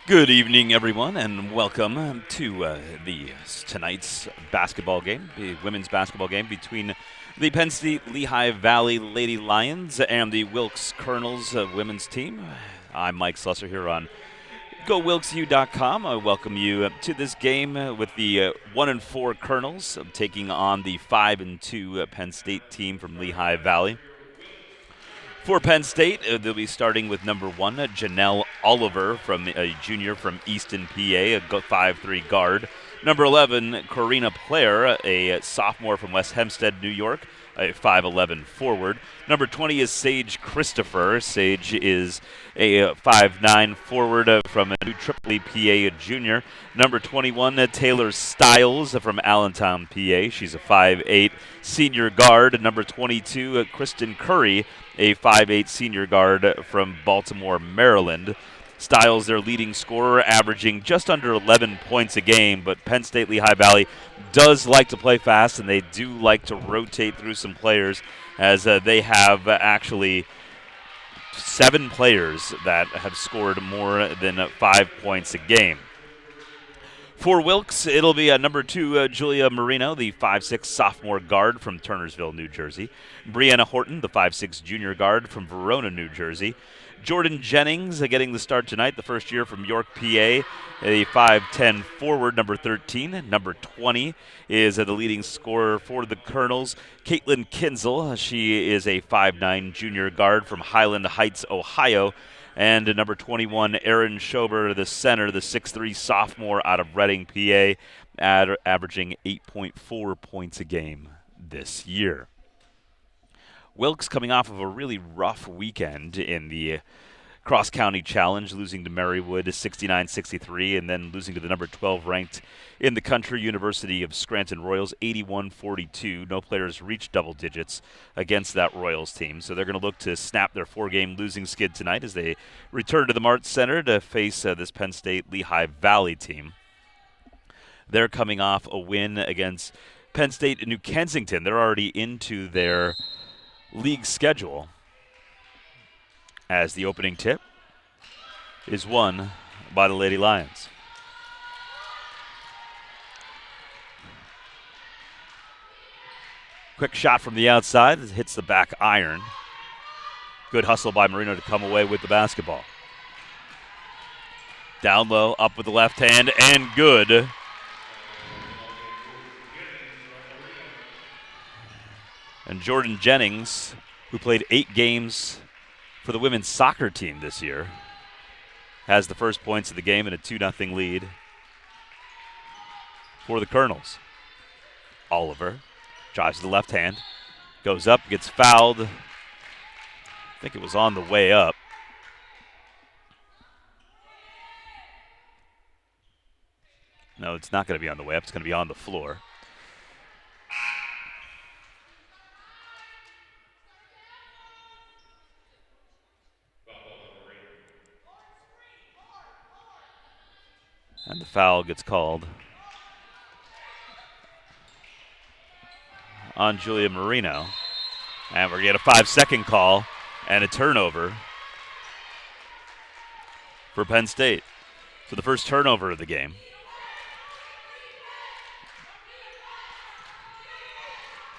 Good evening, everyone, and welcome to tonight's basketball game, the women's basketball game between the Penn State Lehigh Valley Lady Lions and the Wilkes Colonels women's team. I'm Mike Slusser here on GoWilkesU.com. I welcome you to this game with the 1-4 Colonels taking on the 5-2 Penn State team from Lehigh Valley. For Penn State, they'll be starting with number 1, Janelle Oliver, from a junior from Easton, PA, a 5'3" guard. Number 11, Corina Player, a sophomore from West Hempstead, New York, a 5'11" forward. Number 20 is Sage Christopher. Sage is a 5'9" forward from New Tripoli, PA, a junior. Number 21, Taylor Stiles from Allentown, PA. She's a 5'8" senior guard. Number 22, Kristen Curry, a 5'8" senior guard from Baltimore, Maryland. Stiles, their leading scorer, averaging just under 11 points a game, but Penn State Lehigh Valley does like to play fast, and they do like to rotate through some players, as they have actually 7 players that have scored more than 5 points a game. For Wilkes, it'll be number 2, Julia Marino, the 5'6" sophomore guard from Turnersville, New Jersey. Brianna Horton, the 5'6" junior guard from Verona, New Jersey. Jordan Jennings getting the start tonight, the first year from York, PA, a 5'10" forward, number 13. Number 20 is the leading scorer for the Colonels, Caitlyn Kinsel. She is a 5'9" junior guard from Highland Heights, Ohio. And number 21, Erin Schober, the center, the 6'3" sophomore out of Reading, PA, averaging 8.4 points a game this year. Wilkes coming off of a really rough weekend in the cross-county challenge, losing to Marywood 69-63, and then losing to the number 12 ranked in the country University of Scranton Royals 81-42. No players reached double digits against that Royals team, so they're going to look to snap their 4-game losing skid tonight as they return to the March Center to face this Penn State Lehigh Valley team. They're coming off a win against Penn State and New Kensington. They're already into their league schedule, as the opening tip is won by the Lady Lions. Quick shot from the outside, it hits the back iron. Good hustle by Marino to come away with the basketball. Down low, up with the left hand, and good. And Jordan Jennings, who played 8 games for the women's soccer team this year, has the first points of the game and a 2-0 lead for the Colonels. Oliver drives to the left hand, goes up, gets fouled. I think it was on the way up. No, it's not going to be on the way up. It's going to be on the floor. And the foul gets called on Julia Marino. And we're going to get a 5-second call and a turnover for Penn State. So the first turnover of the game.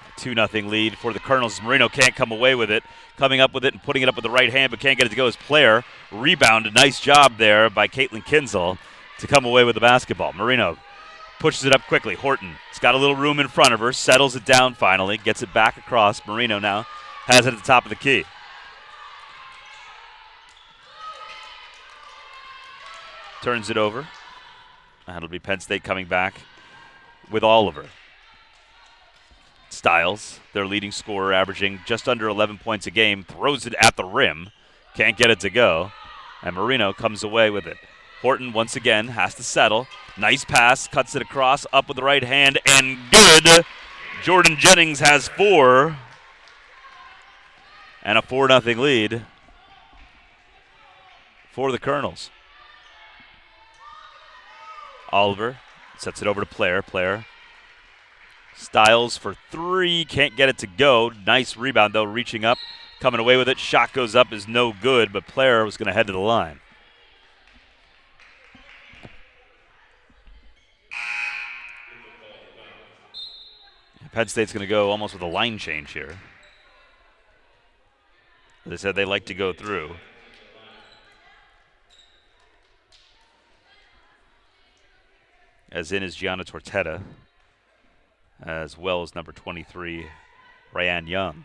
A 2-0 lead for the Colonels. Marino can't come away with it. Coming up with it and putting it up with the right hand, but can't get it to go as Player. Rebound, a nice job there by Caitlyn Kinsel to come away with the basketball. Marino pushes it up quickly. Horton has got a little room in front of her, settles it down finally, gets it back across. Marino now has it at the top of the key. Turns it over. That'll be Penn State coming back with Oliver. Stiles, their leading scorer, averaging just under 11 points a game, throws it at the rim. Can't get it to go. And Marino comes away with it. Horton once again has to settle. Nice pass, cuts it across, up with the right hand, and good. Jordan Jennings has 4. And a 4-0 lead for the Colonels. Oliver sets it over to Player. Player. Stiles for 3, can't get it to go. Nice rebound, though, reaching up, coming away with it. Shot goes up, is no good, but Player was going to head to the line. Penn State's going to go almost with a line change here. They said they like to go through. As in is Gianna Tortetta, as well as number 23, Ryan Young.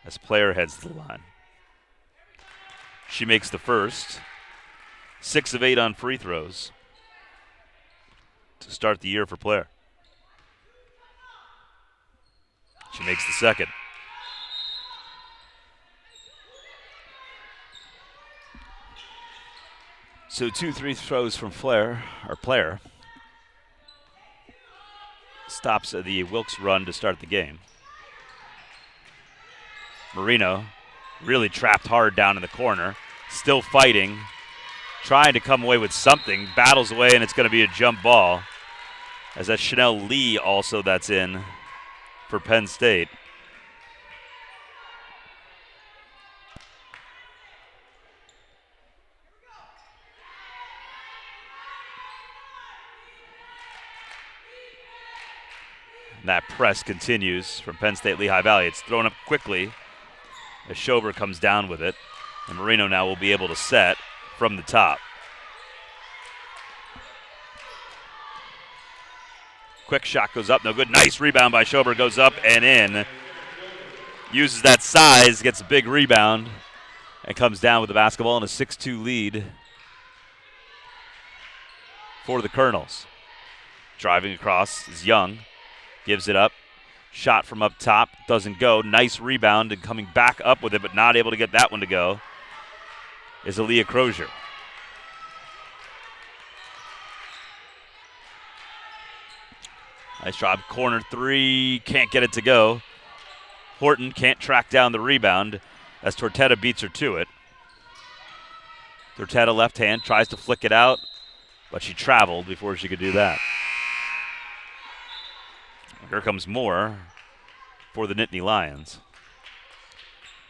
As player heads to the line. She makes the first. 6 of 8 on free throws to start the year for player. She makes the second. So 2 free throws from player. Stops the Wilkes run to start the game. Marino really trapped hard down in the corner. Still fighting. Trying to come away with something. Battles away, and it's going to be a jump ball. As that's Chanel Lee also that's in for Penn State. And that press continues from Penn State Lehigh Valley. It's thrown up quickly as Schober comes down with it. And Marino now will be able to set from the top. Quick shot goes up, no good. Nice rebound by Schober, goes up and in. Uses that size, gets a big rebound, and comes down with the basketball and a 6-2 lead for the Colonels. Driving across is Young. Gives it up. Shot from up top. Doesn't go. Nice rebound and coming back up with it, but not able to get that one to go, is Aaliyah Crozier. Nice job. Corner 3. Can't get it to go. Horton can't track down the rebound as Tortetta beats her to it. Tortetta left hand tries to flick it out, but she traveled before she could do that. Here comes more for the Nittany Lions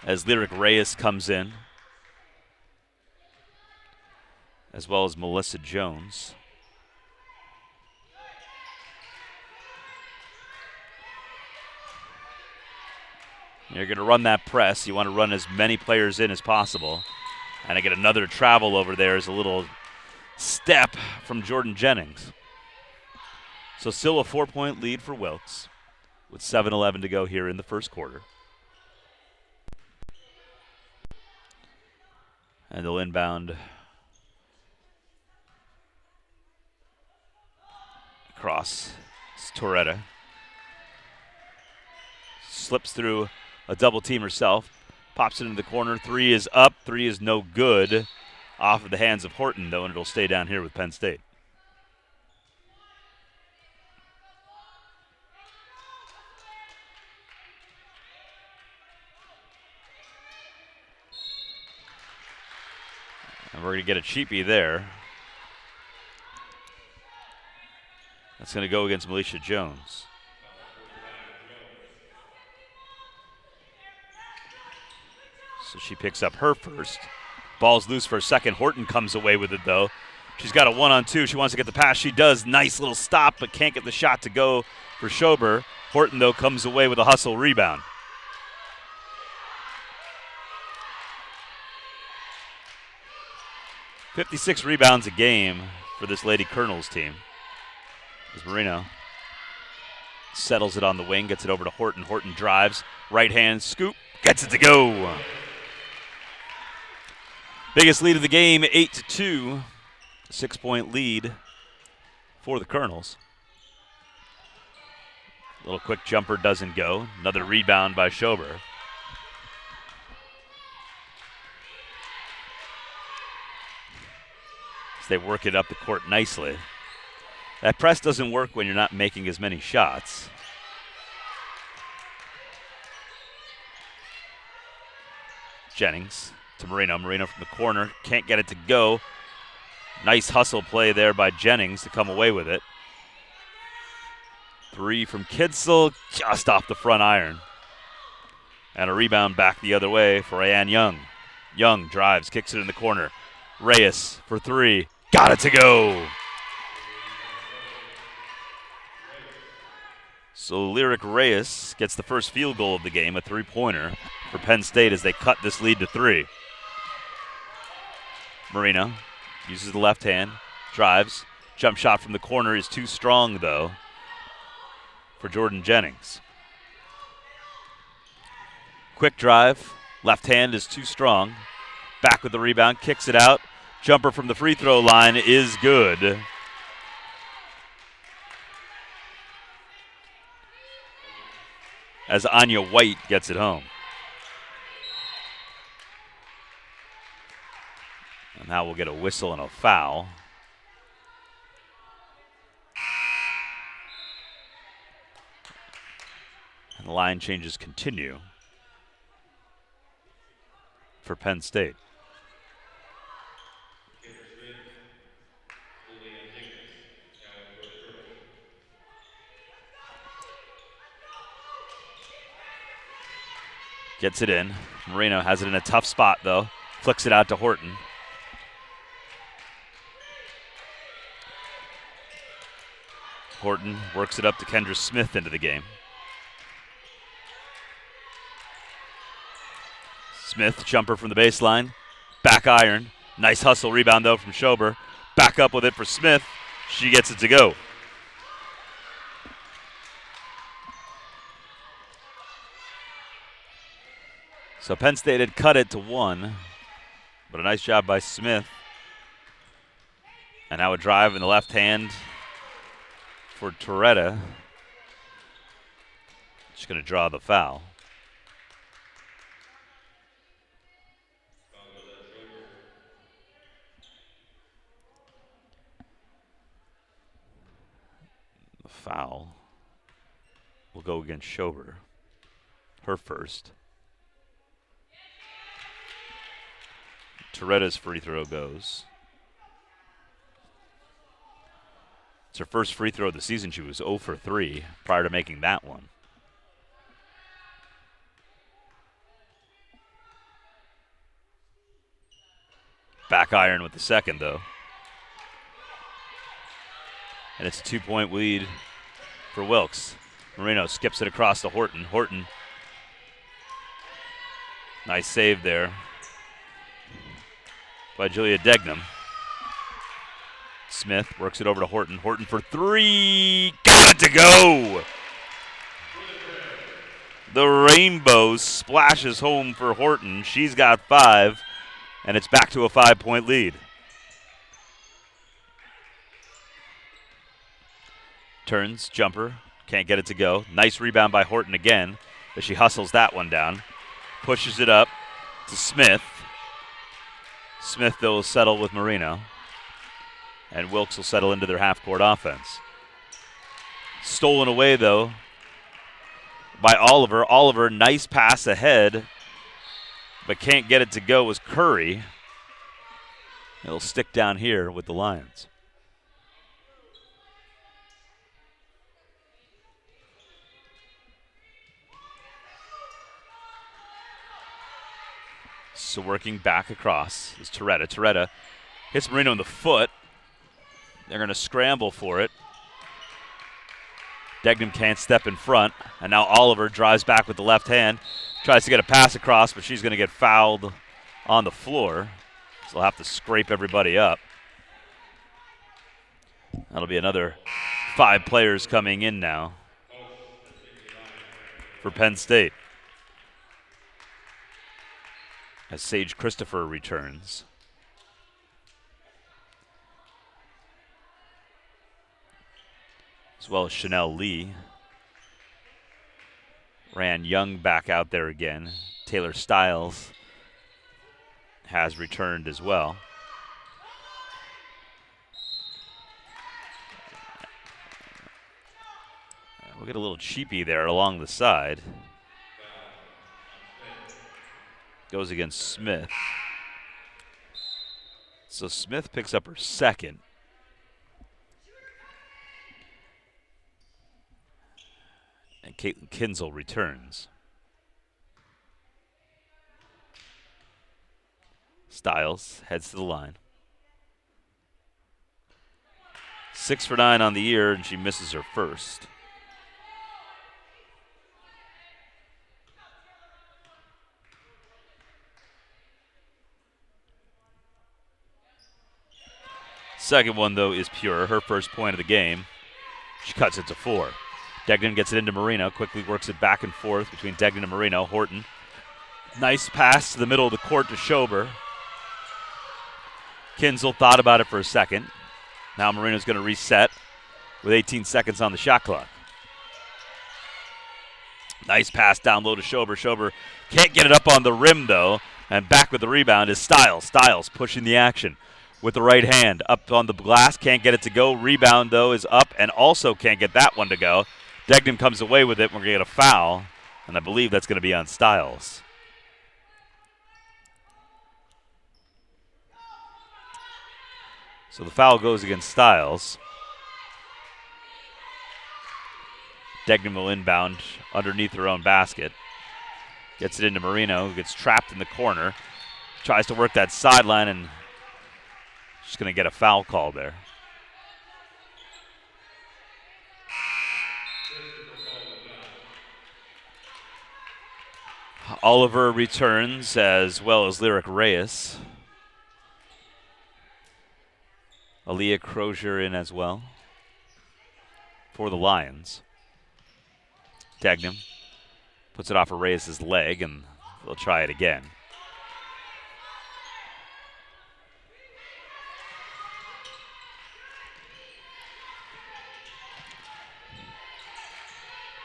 as Lyric Reyes comes in, as well as Melissa Jones. You're going to run that press. You want to run as many players in as possible. And I get another travel over there as a little step from Jordan Jennings. So still a 4-point lead for Wilkes with 7:11 to go here in the first quarter. And they'll inbound across. It's Toretta. Slips through a double team herself. Pops it into the corner. 3 is up. 3 is no good. Off of the hands of Horton, though, and it'll stay down here with Penn State. And we're going to get a cheapie there. That's going to go against Melissa Jones. So she picks up her first. Ball's loose for a second. Horton comes away with it, though. She's got a 1-on-2. She wants to get the pass. She does. Nice little stop, but can't get the shot to go for Schober. Horton, though, comes away with a hustle rebound. .56 rebounds a game for this Lady Colonels team. As Marino settles it on the wing, gets it over to Horton. Horton drives, right hand scoop, gets it to go. Biggest lead of the game, 8-2. 6-point lead for the Colonels. Little quick jumper doesn't go. Another rebound by Schober. As they work it up the court nicely. That press doesn't work when you're not making as many shots. Jennings to Marino. Marino from the corner. Can't get it to go. Nice hustle play there by Jennings to come away with it. 3 from Kinsel, just off the front iron. And a rebound back the other way for Ryan Young. Young drives, kicks it in the corner. Reyes for 3. Got it to go. So Lyric Reyes gets the first field goal of the game, a three-pointer for Penn State as they cut this lead to 3. Marino uses the left hand, drives. Jump shot from the corner is too strong, though, for Jordan Jennings. Quick drive, left hand is too strong. Back with the rebound, kicks it out. Jumper from the free throw line is good. As Anya White gets it home. And now we'll get a whistle and a foul. And the line changes continue for Penn State. Gets it in. Marino has it in a tough spot, though. Flicks it out to Horton. Horton works it up to Kendra Smith into the game. Smith, jumper from the baseline. Back iron. Nice hustle rebound, though, from Schober. Back up with it for Smith. She gets it to go. So Penn State had cut it to 1, but a nice job by Smith. And now a drive in the left hand for Toretta. She's going to draw the foul. The foul will go against Schober. Her first. Toretta's free throw goes. It's her first free throw of the season. She was 0 for 3 prior to making that one. Back iron with the second, though. And it's a 2-point lead for Wilkes. Marino skips it across to Horton. Horton. Nice save there by Julia Degnam. Smith works it over to Horton. Horton for 3. Got it to go! The rainbow splashes home for Horton. She's got 5, and it's back to a 5-point lead. Turns, jumper, can't get it to go. Nice rebound by Horton again, as she hustles that one down. Pushes it up to Smith. Smith, though, will settle with Marino. And Wilkes will settle into their half-court offense. Stolen away, though, by Oliver. Oliver, nice pass ahead, but can't get it to go was Curry. It'll stick down here with the Lions. So working back across is Toretta. Toretta hits Marino in the foot. They're going to scramble for it. Degnam can't step in front. And now Oliver drives back with the left hand. Tries to get a pass across, but she's going to get fouled on the floor. So they'll have to scrape everybody up. That'll be another 5 players coming in now for Penn State, as Sage Christopher returns. As well as Chanel Lee. Ran Young back out there again. Taylor Stiles has returned as well. We'll get a little cheapy there along the side. Goes against Smith. So Smith picks up her second. And Caitlyn Kinsel returns. Stiles heads to the line. 6 for 9 on the year, and she misses her first. Second one, though, is pure. Her first point of the game. She cuts it to 4. Degnan gets it into Marino, quickly works it back and forth between Degnan and Marino. Horton. Nice pass to the middle of the court to Schober. Kinsel thought about it for a second. Now Marino's going to reset with 18 seconds on the shot clock. Nice pass down low to Schober. Schober can't get it up on the rim, though. And back with the rebound is Stiles. Stiles pushing the action with the right hand. Up on the glass, can't get it to go. Rebound, though, is up and also can't get that one to go. Degnan comes away with it. We're going to get a foul, and I believe that's going to be on Stiles. So the foul goes against Stiles. Degnan will inbound underneath her own basket. Gets it into Marino, who gets trapped in the corner. Tries to work that sideline, and she's going to get a foul call there. Oliver returns, as well as Lyric Reyes. Aaliyah Crozier in as well for the Lions. Degnan puts it off of Reyes' leg, and they'll try it again.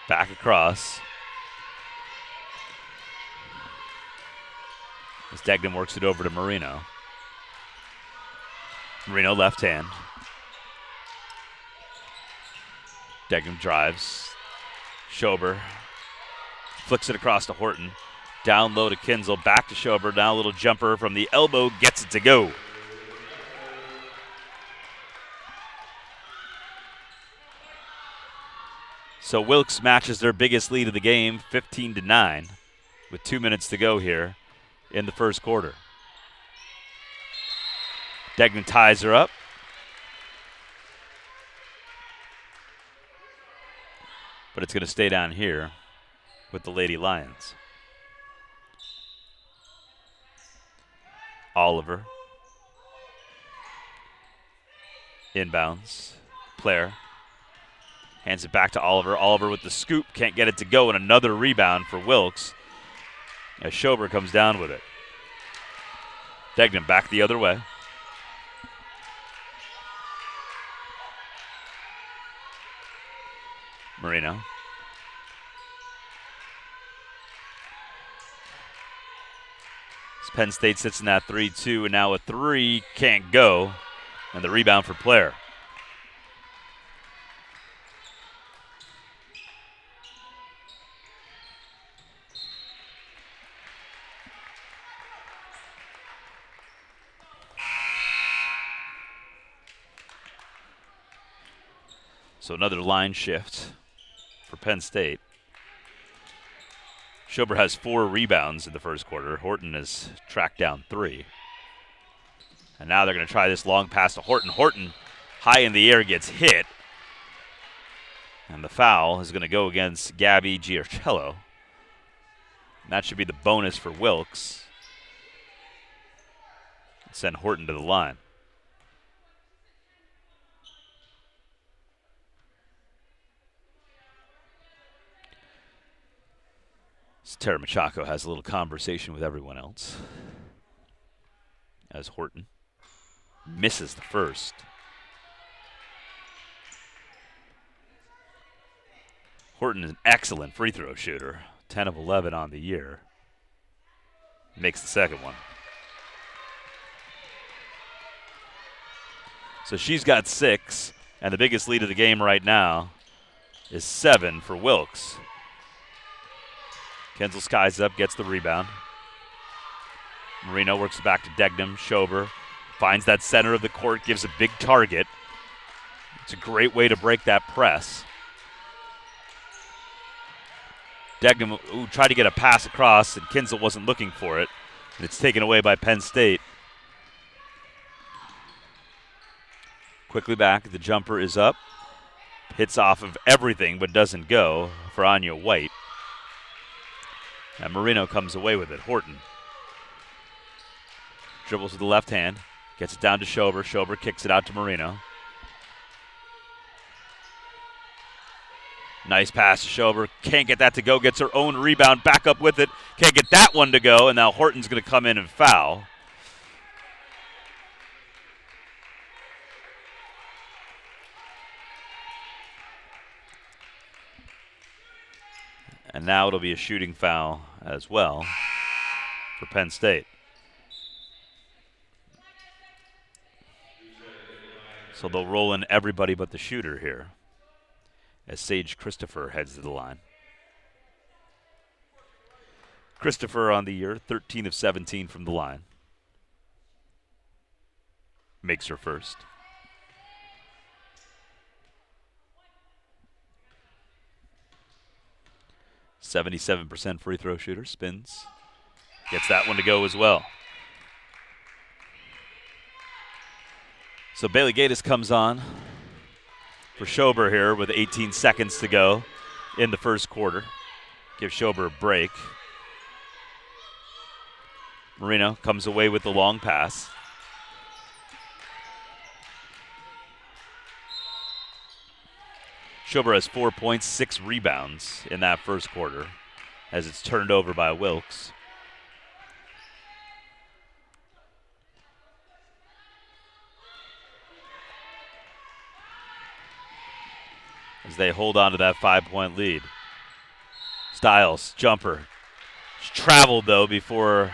Back across. As Degnan works it over to Marino. Marino left hand. Degnan drives. Schober flicks it across to Horton. Down low to Kinsel. Back to Schober. Now a little jumper from the elbow. Gets it to go. So Wilkes matches their biggest lead of the game, 15-9, with 2 minutes to go here in the first quarter. Degnan ties her up. But it's going to stay down here with the Lady Lions. Oliver. Inbounds. Player. Hands it back to Oliver. Oliver with the scoop. Can't get it to go. And another rebound for Wilkes as Schober comes down with it. Degnan back the other way. Marino. Penn State sits in that 3-2, and now a 3 can't go. And the rebound for Player. So another line shift for Penn State. Schober has 4 rebounds in the first quarter. Horton has tracked down 3. And now they're going to try this long pass to Horton. Horton, high in the air, gets hit. And the foul is going to go against Gabby Giarcello. And that should be the bonus for Wilkes. Send Horton to the line. Tara Machako has a little conversation with everyone else as Horton misses the first. Horton is an excellent free throw shooter, 10 of 11 on the year. Makes the second one. So she's got 6, and the biggest lead of the game right now is 7 for Wilkes. Kinsel skies up, gets the rebound. Marino works back to Degnan. Schober finds that center of the court, gives a big target. It's a great way to break that press. Degnan tried to get a pass across, and Kinsel wasn't looking for it. And it's taken away by Penn State. Quickly back, the jumper is up. Hits off of everything, but doesn't go for Anya White. And Marino comes away with it. Horton dribbles with the left hand, Gets it down to Schober. Schober kicks it out to Marino. Nice pass to Schober. Can't get that to go. Gets her own rebound. Back up with it. Can't get that one to go. And now Horton's going to come in and foul. And now it'll be a shooting foul as well for Penn State. So they'll roll in everybody but the shooter here as Sage Christopher heads to the line. Christopher on the year, 13 of 17 from the line. Makes her first. .77% free throw shooter, spins. Gets that one to go as well. So Bailey Gaddis comes on for Schober here with 18 seconds to go in the first quarter. Give Schober a break. Marino comes away with the long pass. Schober has 4 points, 6 rebounds in that first quarter as it's turned over by Wilkes. As they hold on to that 5-point lead. Stiles, jumper. She traveled, though, before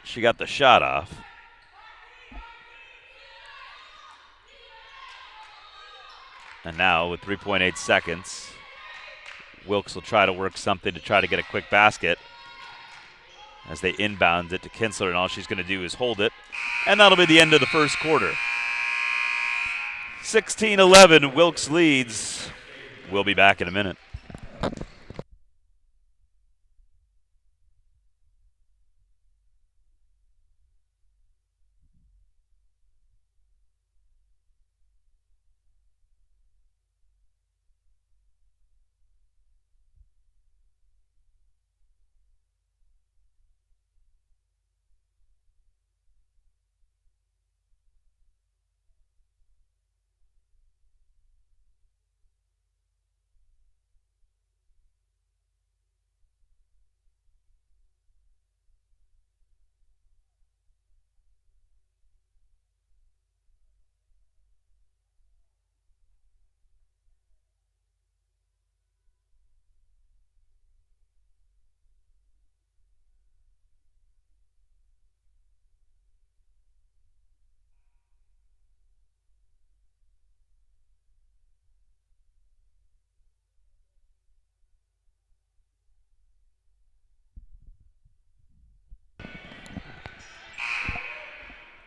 she got the shot off. And now, with 3.8 seconds, Wilkes will try to work something to try to get a quick basket as they inbound it to Kinsler, and all she's going to do is hold it. And that'll be the end of the first quarter. 16-11, Wilkes leads. We'll be back in a minute.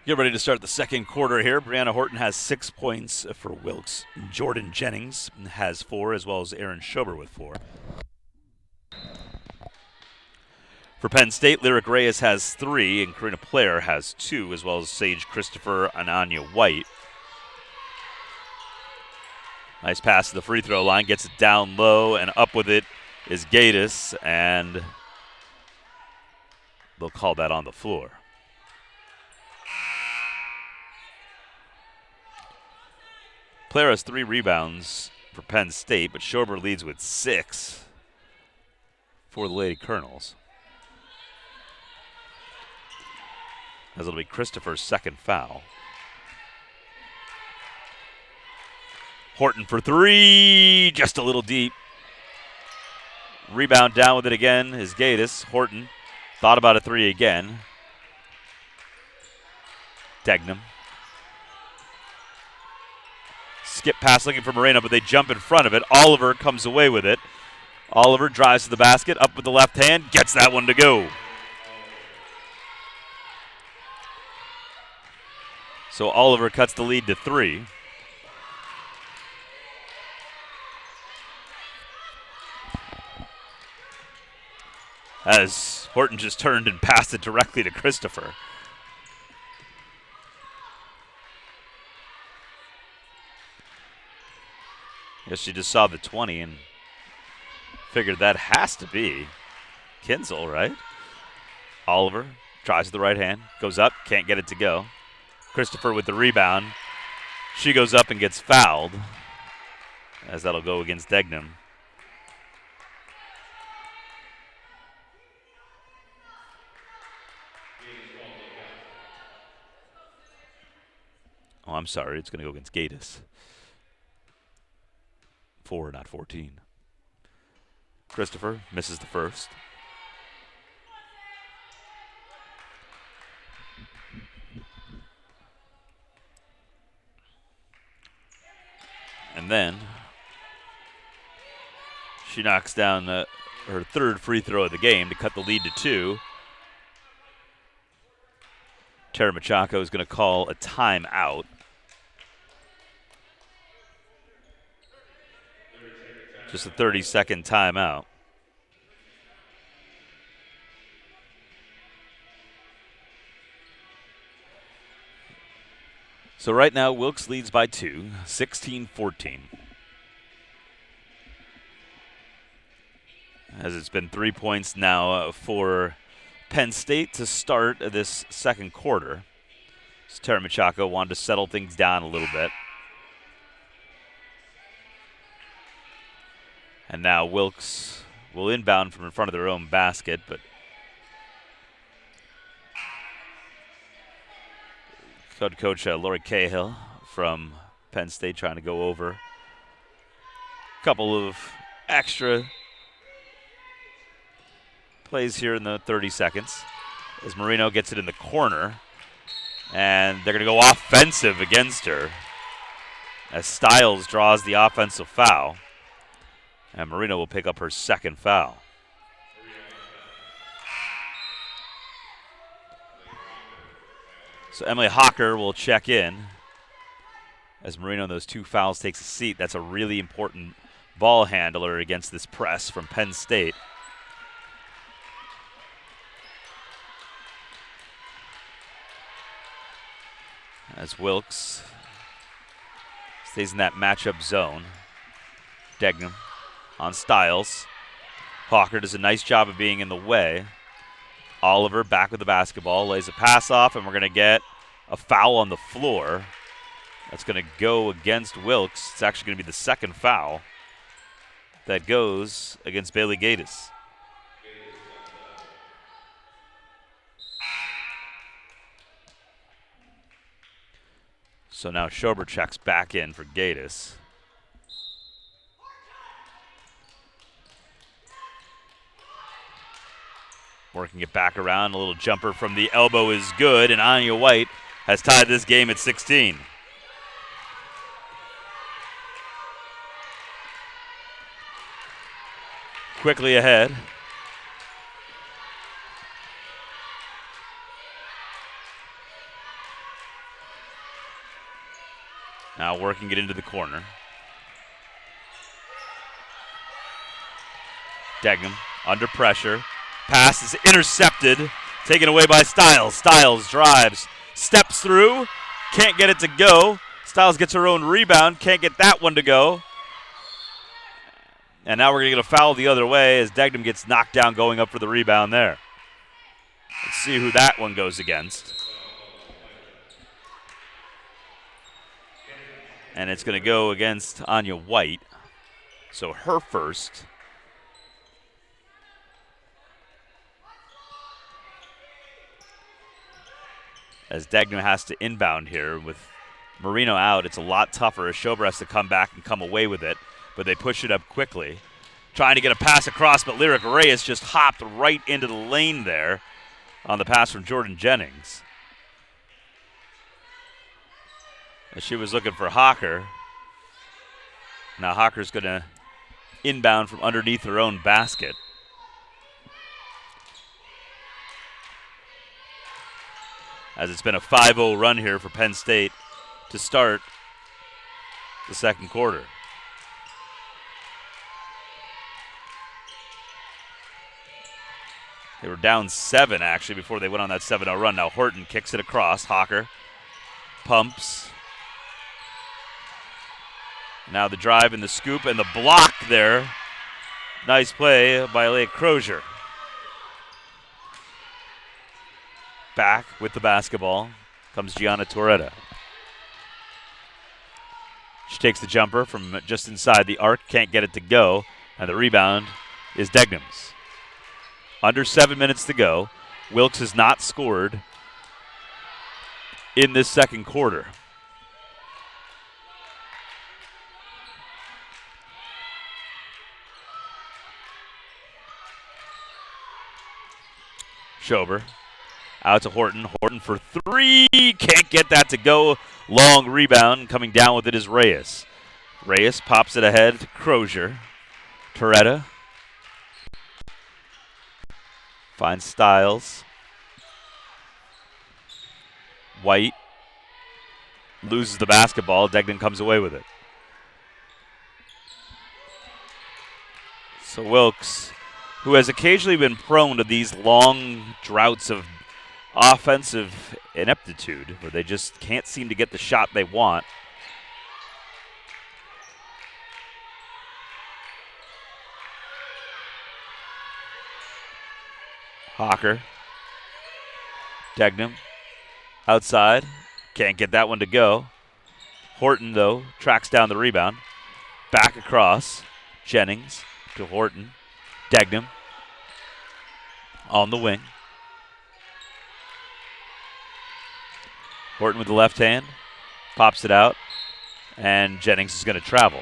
Get ready to start the second quarter here. Brianna Horton has 6 points for Wilkes. Jordan Jennings has 4, as well as Aaron Schober with 4. For Penn State, Lyric Reyes has 3, and Karina Player has 2, as well as Sage Christopher and Anya White. Nice pass to the free throw line, gets it down low, and up with it is Gaddis, and they'll call that on the floor. Player has 3 rebounds for Penn State, but Schober leads with 6 for the Lady Colonels. As it'll be Christopher's second foul. Horton for 3, just a little deep. Rebound down with it again is Gaddis. Horton thought about a 3 again. Degnam. Skip pass looking for Moreno, but they jump in front of it. Oliver comes away with it. Oliver drives to the basket, up with the left hand, gets that one to go. So Oliver cuts the lead to 3. As Horton just turned and passed it directly to Christopher. Guess she just saw the 20 and figured that has to be Kinsel, right? Oliver Tries with the right hand. Goes up. Can't get it to go. Christopher with the rebound. She goes up and gets fouled, as that'll go against Degnam. Oh, I'm sorry. It's going to go against Gatiss. 4, not 14. Christopher misses the first. And then she knocks down her third free throw of the game to cut the lead to 2. Tara Machako is going to call a timeout. Just a 30-second timeout. So right now, Wilkes leads by 2, 16-14. As it's been 3 points now for Penn State to start this second quarter. So Tara Machako wanted to settle things down a little bit. And now Wilkes will inbound from in front of their own basket, but Coach Lori Cahill from Penn State trying to go over a couple of extra plays here in the 30 seconds as Marino gets it in the corner, and they're going to go offensive against her as Stiles draws the offensive foul, and Marino will pick up her second foul. So Emily Hawker will check in as Marino, those 2 fouls, takes a seat. That's a really important ball handler against this press from Penn State. As Wilkes stays in that matchup zone. Degnam on Stiles. Hawker does a nice job of being in the way. Oliver back with the basketball, lays a pass off, and we're going to get a foul on the floor. That's going to go against Wilkes. It's actually going to be the second foul that goes against Bailey Gatiss. So now Schober checks back in for Gatiss. Working it back around, a little jumper from the elbow is good, and Anya White has tied this game at 16. Quickly ahead. Now working it into the corner. Degnam under pressure. Pass is intercepted, taken away by Stiles. Stiles drives, steps through, can't get it to go. Stiles gets her own rebound, can't get that one to go. And now we're going to get a foul the other way as Degnam gets knocked down going up for the rebound there. Let's see who that one goes against. And it's going to go against Anya White. So her first. As Degnam has to inbound here with Marino out, it's a lot tougher as Schober has to come back and come away with it, but they push it up quickly. Trying to get a pass across, but Lyric Reyes just hopped right into the lane there on the pass from Jordan Jennings. As she was looking for Hawker. Now Hawker's going to inbound from underneath her own basket. As it's been a 5-0 run here for Penn State to start the second quarter. They were down 7, actually, before they went on that 7-0 run. Now Horton kicks it across. Hawker pumps. Now the drive and the scoop and the block there. Nice play by Leah Crozier. Back with the basketball comes Gianna Toretta. She takes the jumper from just inside the arc, can't get it to go, and the rebound is Degnam's. Under 7 minutes to go. Wilkes has not scored in this second quarter. Schober out to Horton. Horton for three. Can't get that to go. Long rebound. Coming down with it is Reyes. Reyes pops it ahead to Crozier. Toretta finds Styles. White loses the basketball. Degnan comes away with it. So Wilkes, who has occasionally been prone to these long droughts of offensive ineptitude, where they just can't seem to get the shot they want. Hawker. Degnam. Outside. Can't get that one to go. Horton, though, tracks down the rebound. Back across. Jennings to Horton. Degnam on the wing. Horton with the left hand. Pops it out. And Jennings is going to travel.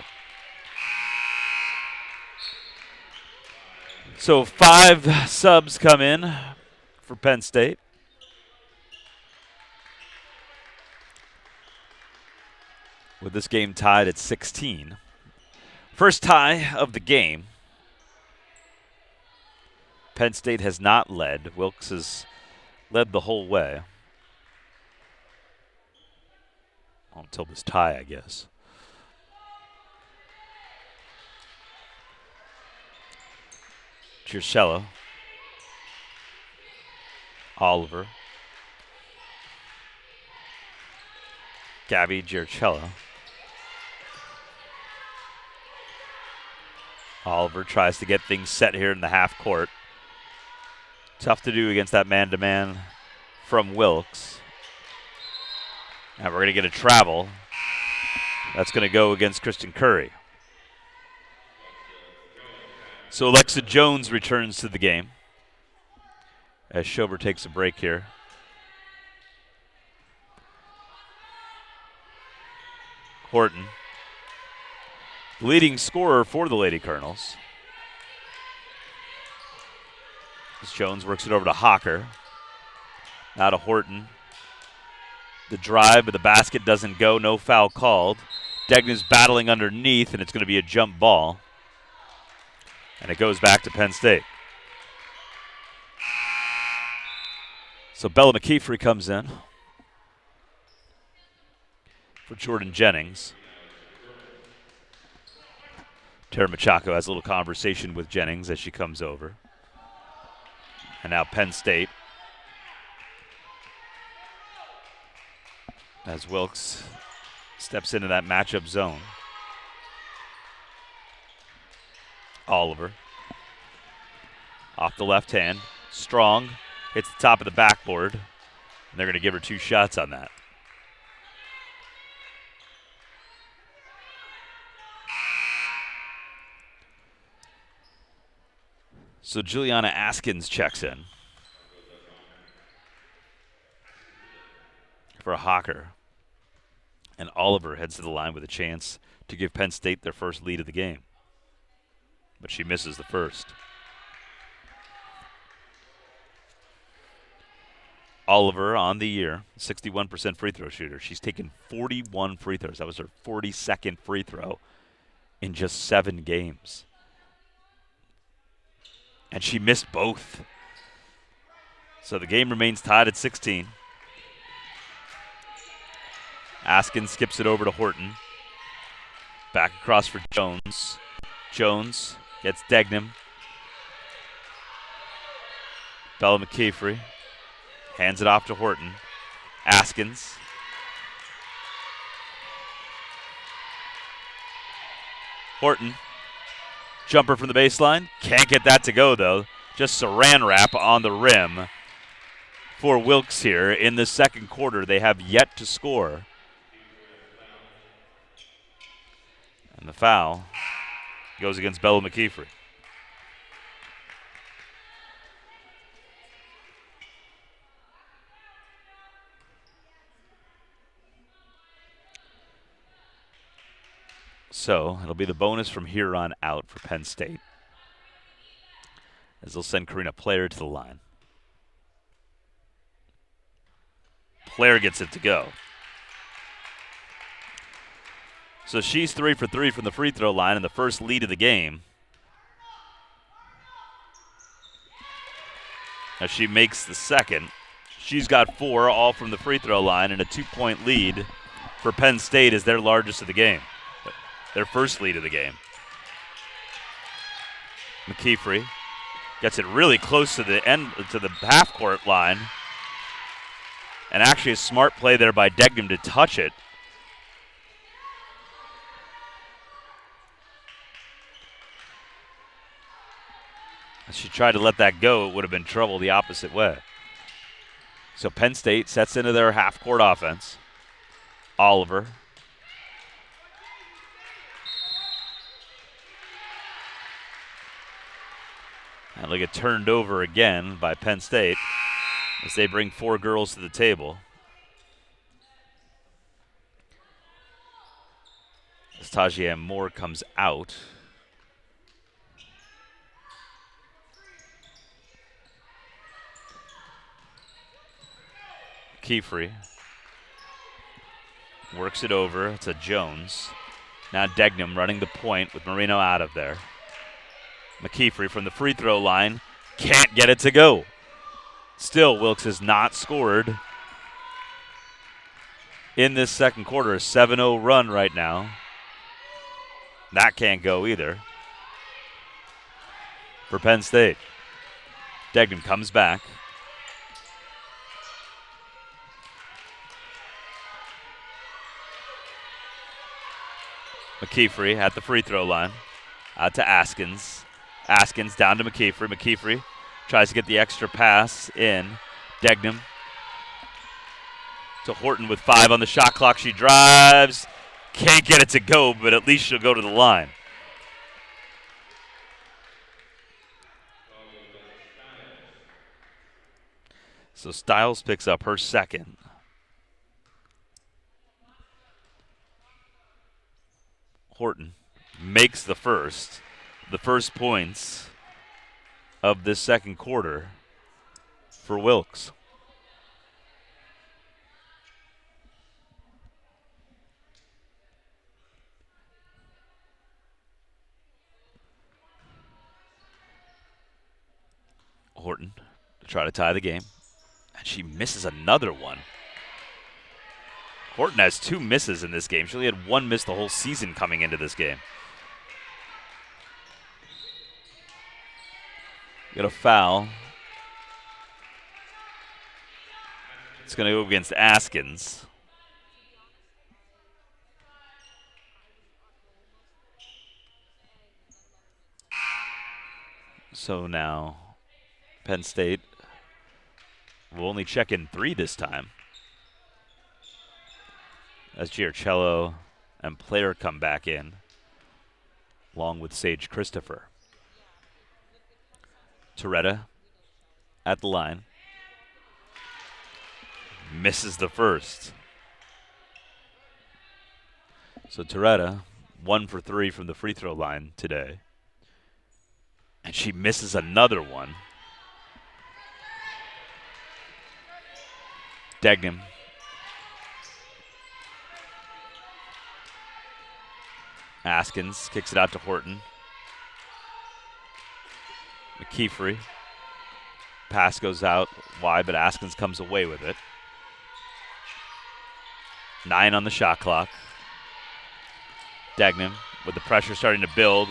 So 5 subs come in for Penn State. With this game tied at 16. First tie of the game. Penn State has not led. Wilkes has led the whole way. Until this tie, I guess. Gircello. Oliver. Gabby Gircello. Oliver tries to get things set here in the half court. Tough to do against that man-to-man from Wilkes. And we're going to get a travel. That's going to go against Kristen Curry. So Alexa Jones returns to the game as Schober takes a break here. Horton, leading scorer for the Lady Colonels. As Jones works it over to Hawker. Now to Horton. The drive, but the basket doesn't go. No foul called. Degnan's battling underneath, and it's going to be a jump ball. And it goes back to Penn State. So Bella McKeefery comes in for Jordan Jennings. Tara Machako has a little conversation with Jennings as she comes over. And now Penn State, as Wilkes steps into that matchup zone. Oliver off the left hand. Strong hits the top of the backboard. And they're going to give her 2 shots on that. So Juliana Askins checks in for a Hawker. And Oliver heads to the line with a chance to give Penn State their first lead of the game. But she misses the first. Oliver on the year, 61% free throw shooter. She's taken 41 free throws. That was her 42nd free throw in just 7 games. And she missed both. So the game remains tied at 16. Askins skips it over to Horton. Back across for Jones. Jones gets Degnam. Bella McKeefery hands it off to Horton. Askins. Horton. Jumper from the baseline. Can't get that to go, though. Just saran wrap on the rim for Wilkes here in the second quarter. They have yet to score. And the foul goes against Bella McKeefrey. So it'll be the bonus from here on out for Penn State, as they'll send Karina Player to the line. Player gets it to go. So she's 3 for 3 from the free throw line in the first lead of the game. As she makes the second, she's got 4, all from the free throw line, and a 2-point lead for Penn State is their largest of the game. Their first lead of the game. McKeefrey gets it really close to the end, to the half-court line. And actually a smart play there by Degnam to touch it. If she tried to let that go, it would have been trouble the opposite way. So Penn State sets into their half-court offense. Oliver. And they'll get turned over again by Penn State as they bring 4 girls to the table. As Tajia Moore comes out. Keefrey works it over to Jones. Now Degnam running the point with Marino out of there. McKeefrey from the free throw line can't get it to go. Still, Wilkes has not scored in this second quarter. A 7-0 run right now. That can't go either for Penn State. Degnam comes back. McKeefrey at the free throw line. Out to Askins. Askins down to McKeefrey. McKeefrey tries to get the extra pass in. Degnam to Horton with 5 on the shot clock. She drives. Can't get it to go, but at least she'll go to the line. So Stiles picks up her second. Horton makes the first points of this second quarter for Wilkes. Horton to try to tie the game, and she misses another one. Horton has 2 misses in this game. She only had 1 miss the whole season coming into this game. Got a foul. It's going to go against Askins. So now Penn State will only check in 3 this time, as Giarcello and Player come back in, along with Sage Christopher. Toretta at the line. Misses the first. So Toretta, 1 for 3 from the free throw line today. And she misses another one. Degnam. Askins kicks it out to Horton. McKeefrey. Pass goes out wide, but Askins comes away with it. 9 on the shot clock. Degnam, with the pressure starting to build.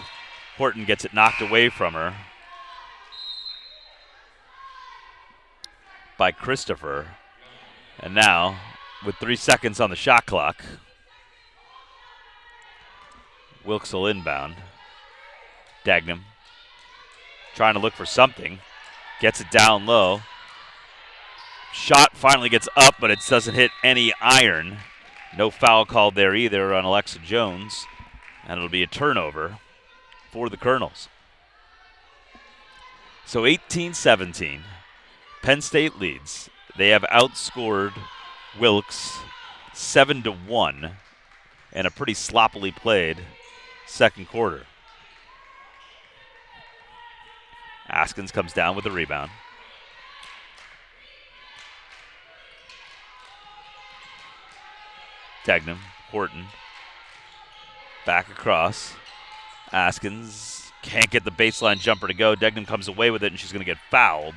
Horton gets it knocked away from her by Christopher. And now, with 3 seconds on the shot clock, Wilkes will inbound. Degnam trying to look for something. Gets it down low. Shot finally gets up, but it doesn't hit any iron. No foul called there either on Alexa Jones, and it'll be a turnover for the Colonels. So 18-17, Penn State leads. They have outscored Wilkes 7-1 in a pretty sloppily played second quarter. Askins comes down with the rebound. Degnam, Horton, back across. Askins can't get the baseline jumper to go. Degnam comes away with it, and she's going to get fouled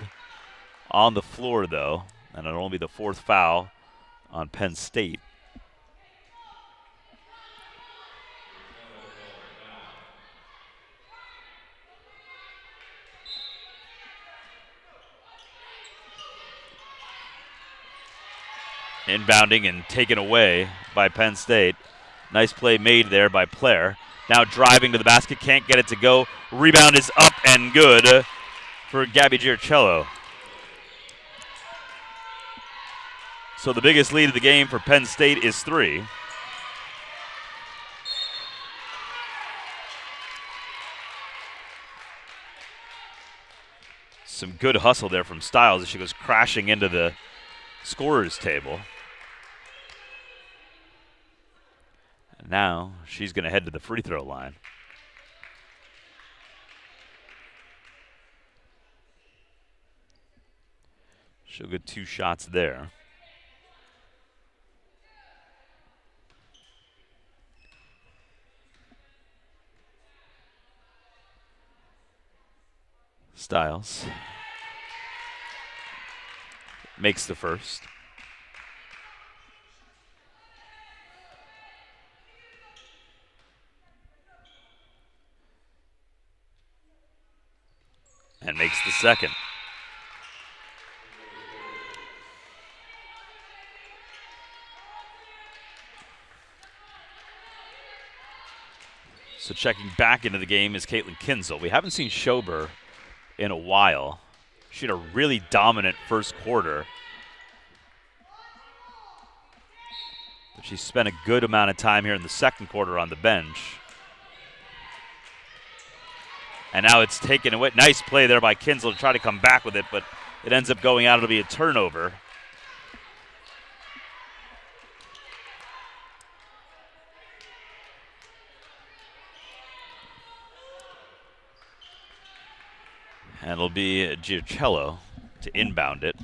on the floor, though. And it'll only be the fourth foul on Penn State. Inbounding and taken away by Penn State. Nice play made there by Player. Now driving to the basket, can't get it to go. Rebound is up and good for Gabby Giarcello. So the biggest lead of the game for Penn State is 3. Some good hustle there from Stiles as she goes crashing into the scorer's table. And now she's going to head to the free throw line. She'll get 2 shots there. Stiles makes the first. And makes the second. So checking back into the game is Caitlyn Kinsel. We haven't seen Schober in a while. She had a really dominant first quarter. But she spent a good amount of time here in the second quarter on the bench. And now it's taken away. Nice play there by Kinsel to try to come back with it, but it ends up going out. It'll be a turnover. And it'll be Giarcello to inbound it.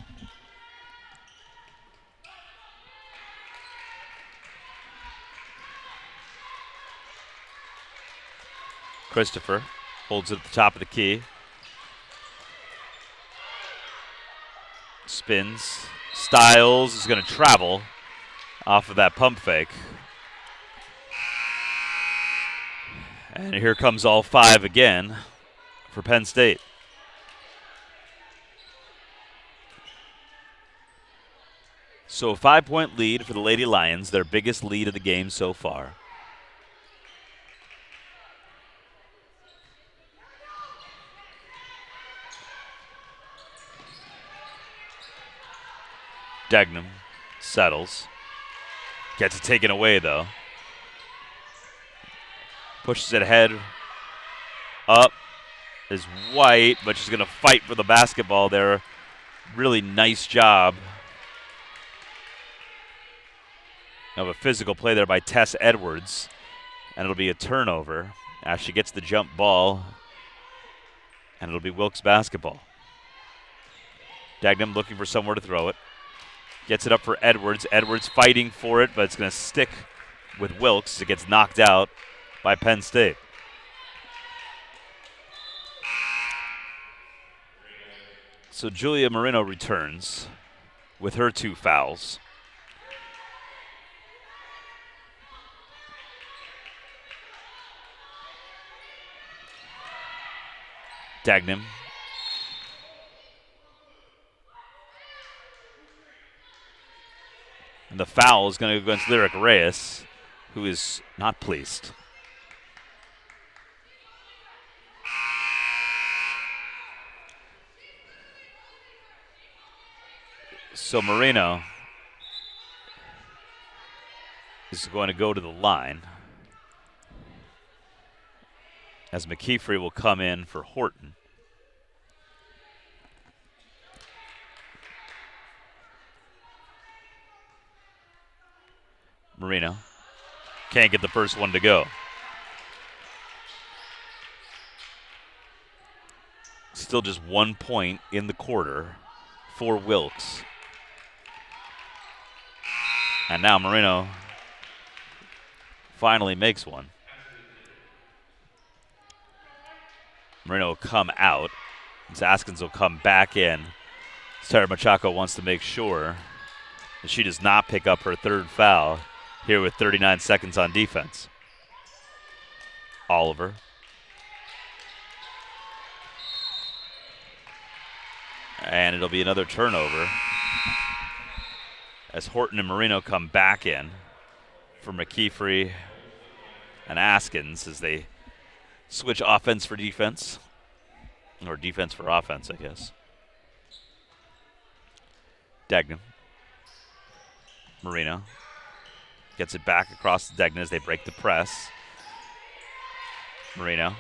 Christopher holds it at the top of the key. Spins. Stiles is going to travel off of that pump fake. And here comes all 5 again for Penn State. So a 5-point lead for the Lady Lions, their biggest lead of the game so far. Degnam settles. Gets it taken away, though. Pushes it ahead. Up is White, but she's going to fight for the basketball there. Really nice job of a physical play there by Tess Edwards. And it'll be a turnover as she gets the jump ball. And it'll be Wilkes basketball. Degnam looking for somewhere to throw it. Gets it up for Edwards. Edwards fighting for it, but it's going to stick with Wilkes. It gets knocked out by Penn State. So Julia Marino returns with her 2 fouls. Degnam. And the foul is going to go against Lyric Reyes, who is not pleased. So Marino is going to go to the line as McKeefrey will come in for Horton. Marino can't get the first one to go. Still just 1 point in the quarter for Wilkes. And now Marino finally makes one. Marino will come out. Askins will come back in. Sarah Machado wants to make sure that she does not pick up her third foul here with 39 seconds on defense. Oliver. And it'll be another turnover as Horton and Marino come back in for McKeefrey and Askins as they switch offense for defense, or defense for offense, I guess. Degnan. Marino gets it back across to Degnan as they break the press. Marino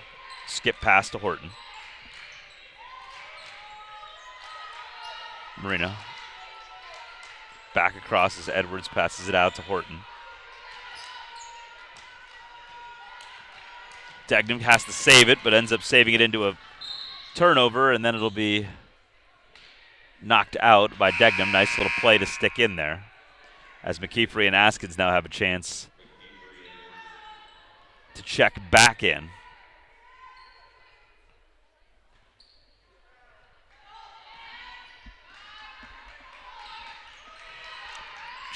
skip pass to Horton. Marino back across as Edwards passes it out to Horton. Degnan has to save it, but ends up saving it into a turnover, and then it'll be knocked out by Degnan. Nice little play to stick in there as McKeefrey and Askins now have a chance to check back in.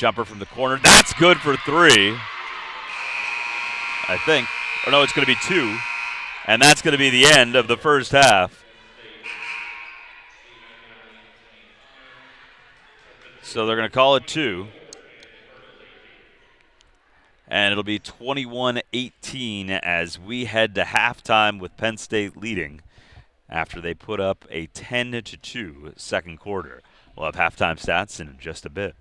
Jumper from the corner. That's good for three, I think. Or no, it's going to be two. And that's going to be the end of the first half. So they're going to call it two. And it'll be 21-18 as we head to halftime with Penn State leading after they put up a 10-2 second quarter. We'll have halftime stats in just a bit.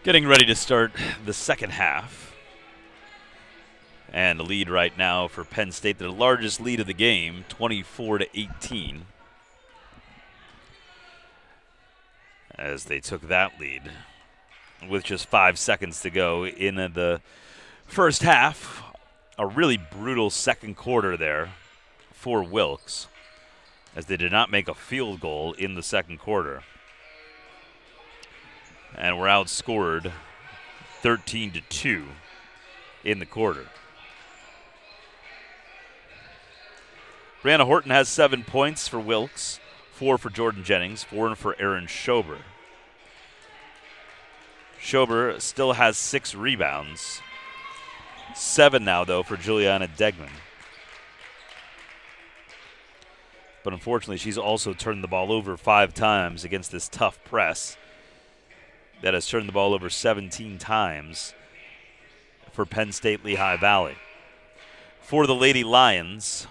Getting ready to start the second half. And the lead right now for Penn State, their largest lead of the game, 24-18. As they took that lead with just 5 seconds to go in the first half. A really brutal second quarter there for Wilkes, as they did not make a field goal in the second quarter. And were outscored 13-2 in the quarter. Brianna Horton has 7 points for Wilkes, 4 for Jordan Jennings, 4 for Aaron Schober. Schober still has 6 rebounds. 7 now, though, for Juliana Degman. But unfortunately, she's also turned the ball over 5 times against this tough press that has turned the ball over 17 times for Penn State Lehigh Valley. For the Lady Lions,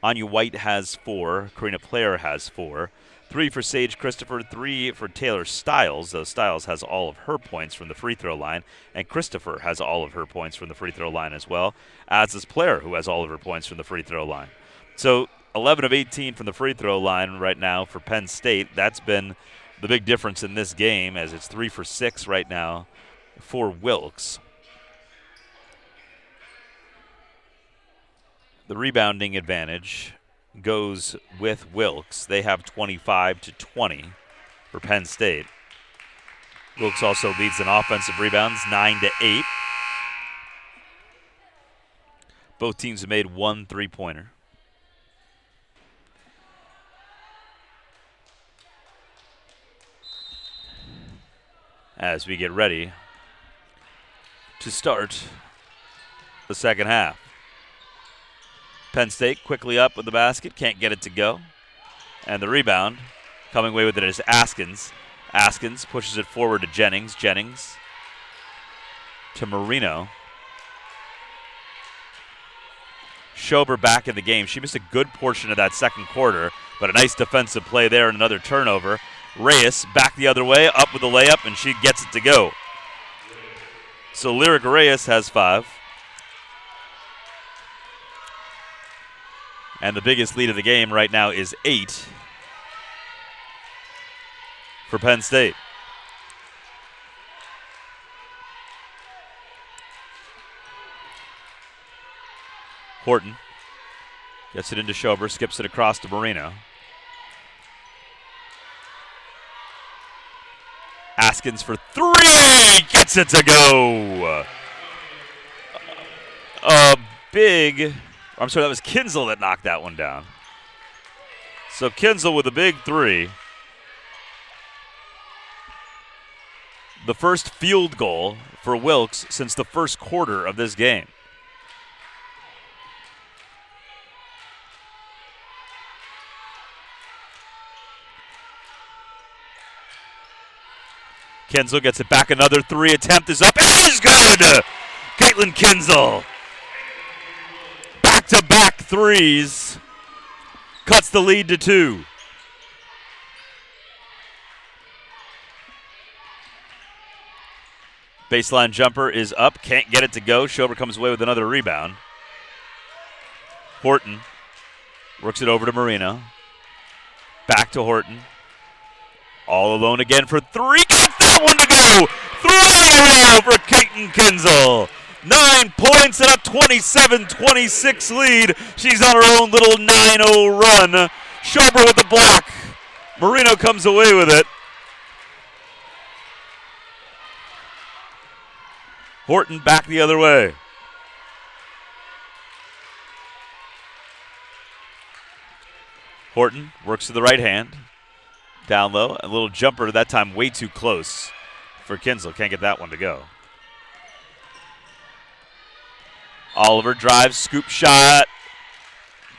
Anya White has 4. Karina Player has 4. 3 for Sage Christopher, 3 for Taylor Stiles, though Stiles has all of her points from the free throw line, and Christopher has all of her points from the free throw line as well, as is Player, who has all of her points from the free throw line. So 11 of 18 from the free throw line right now for Penn State. That's been the big difference in this game, as it's 3 for 6 right now for Wilkes. The rebounding advantage goes with Wilkes. They have 25-20 for Penn State. Wilkes also leads in offensive rebounds, 9-8. Both teams have made 1 3-pointer. As we get ready to start the second half. Penn State quickly up with the basket, can't get it to go. And the rebound, coming away with it is Askins. Askins pushes it forward to Jennings. Jennings to Marino. Schober back in the game. She missed a good portion of that second quarter, but a nice defensive play there and another turnover. Reyes back the other way, up with the layup, and she gets it to go. So Lyric Reyes has 5. And the biggest lead of the game right now is 8 for Penn State. Horton gets it into Schober, skips it across to Marino. Askins for 3, gets it to go. That was Kinsel that knocked that one down. So Kinsel with a big 3. The first field goal for Wilkes since the first quarter of this game. Kinsel gets it back. Another 3 attempt is up. It is good! Caitlyn Kinsel. Back-to-back 3s. Cuts the lead to 2. Baseline jumper is up. Can't get it to go. Schober comes away with another rebound. Horton works it over to Marino. Back to Horton. All alone again for 3. Got that one to go! 3 for Caitlyn Kinsel. 9 points and a 27-26 lead. She's on her own little 9-0 run. Schober with the block. Marino comes away with it. Horton back the other way. Horton works to the right hand. Down low. A little jumper, that time way too close for Kinsel. Can't get that one to go. Oliver drives, scoop shot.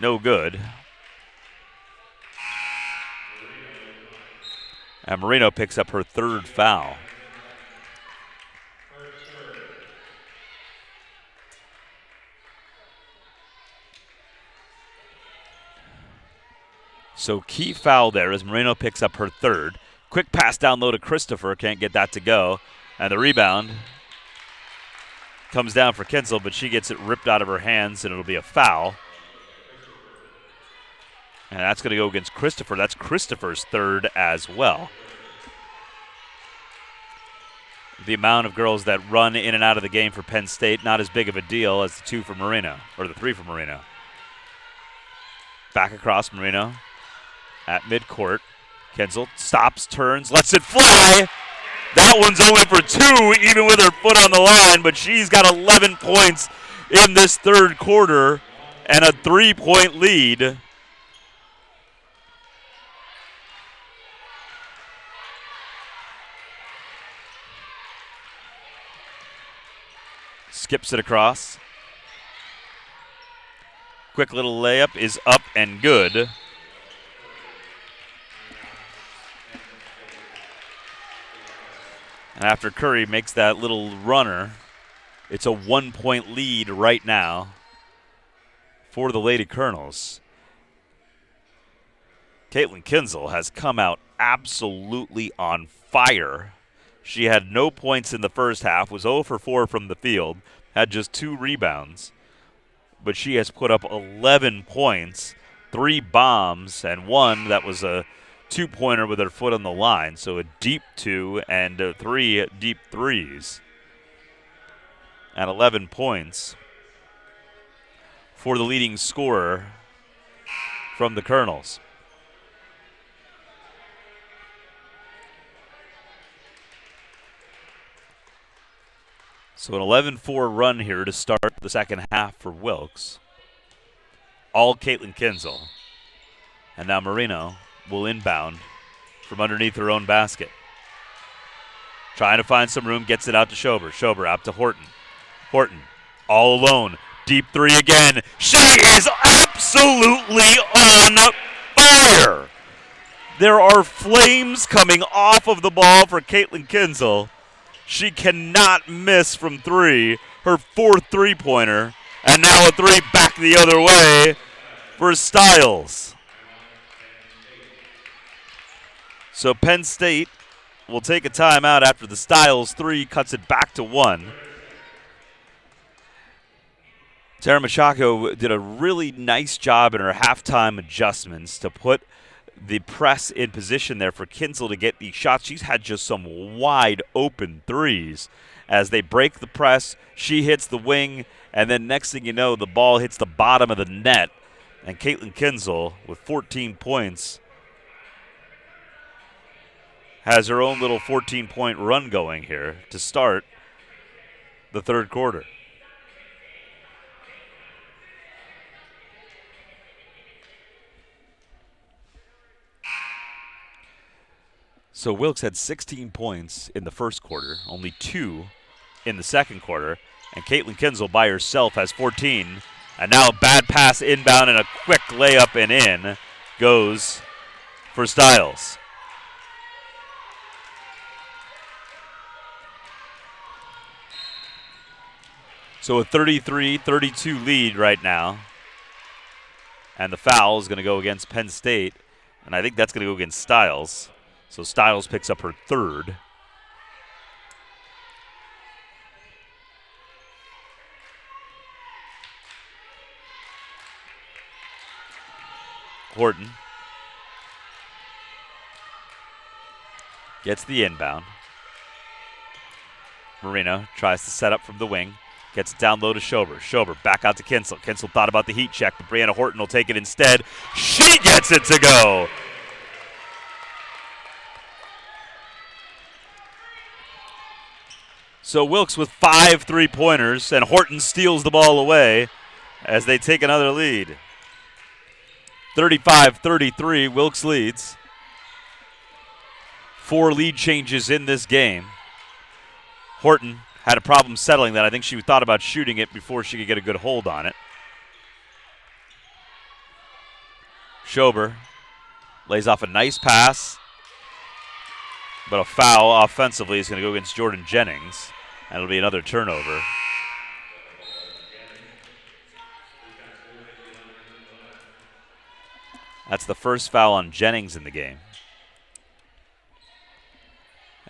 No good. And Marino picks up her 3rd foul. So key foul there as Marino picks up her 3rd. Quick pass down low to Christopher. Can't get that to go. And the rebound comes down for Kinsel, but she gets it ripped out of her hands, and it'll be a foul. And that's going to go against Christopher. That's Christopher's third as well. The amount of girls that run in and out of the game for Penn State, not as big of a deal as the 2 for Marino, or the 3 for Marino. Back across Marino at midcourt. Kinsel stops, turns, lets it fly. That one's only for 2, even with her foot on the line, but she's got 11 points in this third quarter and a 3-point lead. Skips it across. Quick little layup is up and good. And after Curry makes that little runner, it's a 1-point lead right now for the Lady Colonels. Caitlyn Kinsel has come out absolutely on fire. She had no points in the first half, was 0 for 4 from the field, had just 2 rebounds. But she has put up 11 points, 3 bombs, and 1 that was a 2-pointer with her foot on the line. So a deep 2 and 3 deep 3s. And 11 points for the leading scorer from the Colonels. So an 11-4 run here to start the second half for Wilkes. All Caitlyn Kinsel. And now Marino will inbound from underneath her own basket. Trying to find some room, gets it out to Schober. Schober out to Horton. Horton all alone. Deep 3 again. She is absolutely on fire. There are flames coming off of the ball for Caitlyn Kinsel. She cannot miss from 3, her 4th three-pointer, and now a 3 back the other way for Stiles. So Penn State will take a timeout after the Stiles 3 cuts it back to 1. Tara Machado did a really nice job in her halftime adjustments to put the press in position there for Kinsel to get these shots. She's had just some wide open 3s. As they break the press, she hits the wing, and then next thing you know, the ball hits the bottom of the net. And Caitlyn Kinsel, with 14 points, has her own little 14-point run going here to start the third quarter. So Wilkes had 16 points in the first quarter, only 2 in the second quarter, and Caitlyn Kinsel by herself has 14. And now a bad pass inbound and a quick layup and in goes for Stiles. So a 33-32 lead right now. And the foul is going to go against Penn State, and I think that's going to go against Stiles. So Stiles picks up her 3rd. Horton gets the inbound. Marino tries to set up from the wing. Gets it down low to Schober. Schober back out to Kinsel. Kinsel thought about the heat check, but Brianna Horton will take it instead. She gets it to go. So Wilkes with 5 three-pointers, and Horton steals the ball away as they take another lead. 35-33, Wilkes leads. 4 lead changes in this game. Horton had a problem settling that. I think she thought about shooting it before she could get a good hold on it. Schober lays off a nice pass, but a foul offensively is going to go against Jordan Jennings, and it'll be another turnover. That's the first foul on Jennings in the game.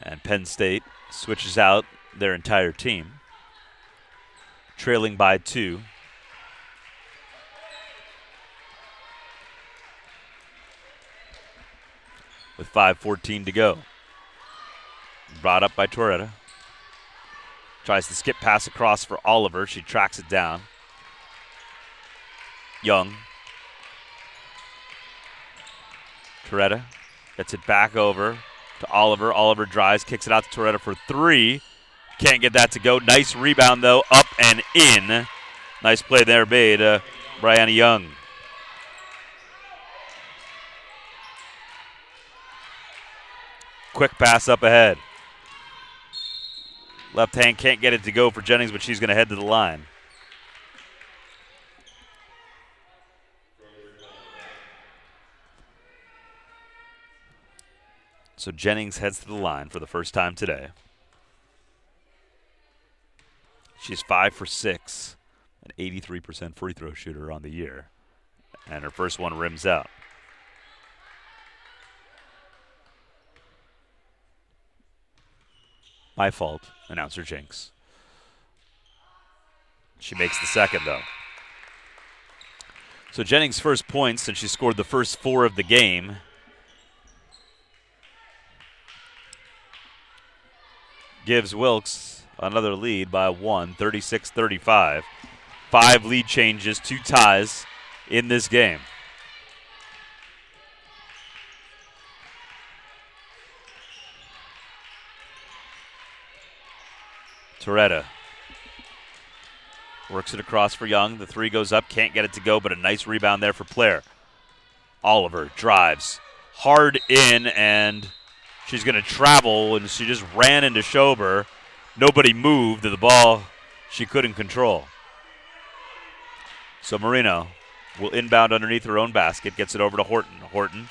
And Penn State switches out their entire team, trailing by 2. With 5:14 to go. Brought up by Toretta. Tries to skip pass across for Oliver. She tracks it down. Young. Toretta gets it back over to Oliver. Oliver drives, kicks it out to Toretta for 3. Can't get that to go. Nice rebound, though, up and in. Nice play there made, Brianna Young. Quick pass up ahead. Left hand can't get it to go for Jennings, but she's going to head to the line. So Jennings heads to the line for the first time today. She's 5 for 6, an 83% free throw shooter on the year. And her first one rims out. My fault, announcer Jinx. She makes the second, though. So Jennings' first points since she scored the first 4 of the game. Gives Wilkes another lead by 1, 36-35. 5 lead changes, 2 ties in this game. Toretta works it across for Young. The 3 goes up, can't get it to go, but a nice rebound there for Blair. Oliver drives hard in, and she's going to travel, and she just ran into Schober. Nobody moved to the ball she couldn't control. So Marino will inbound underneath her own basket, gets it over to Horton. Horton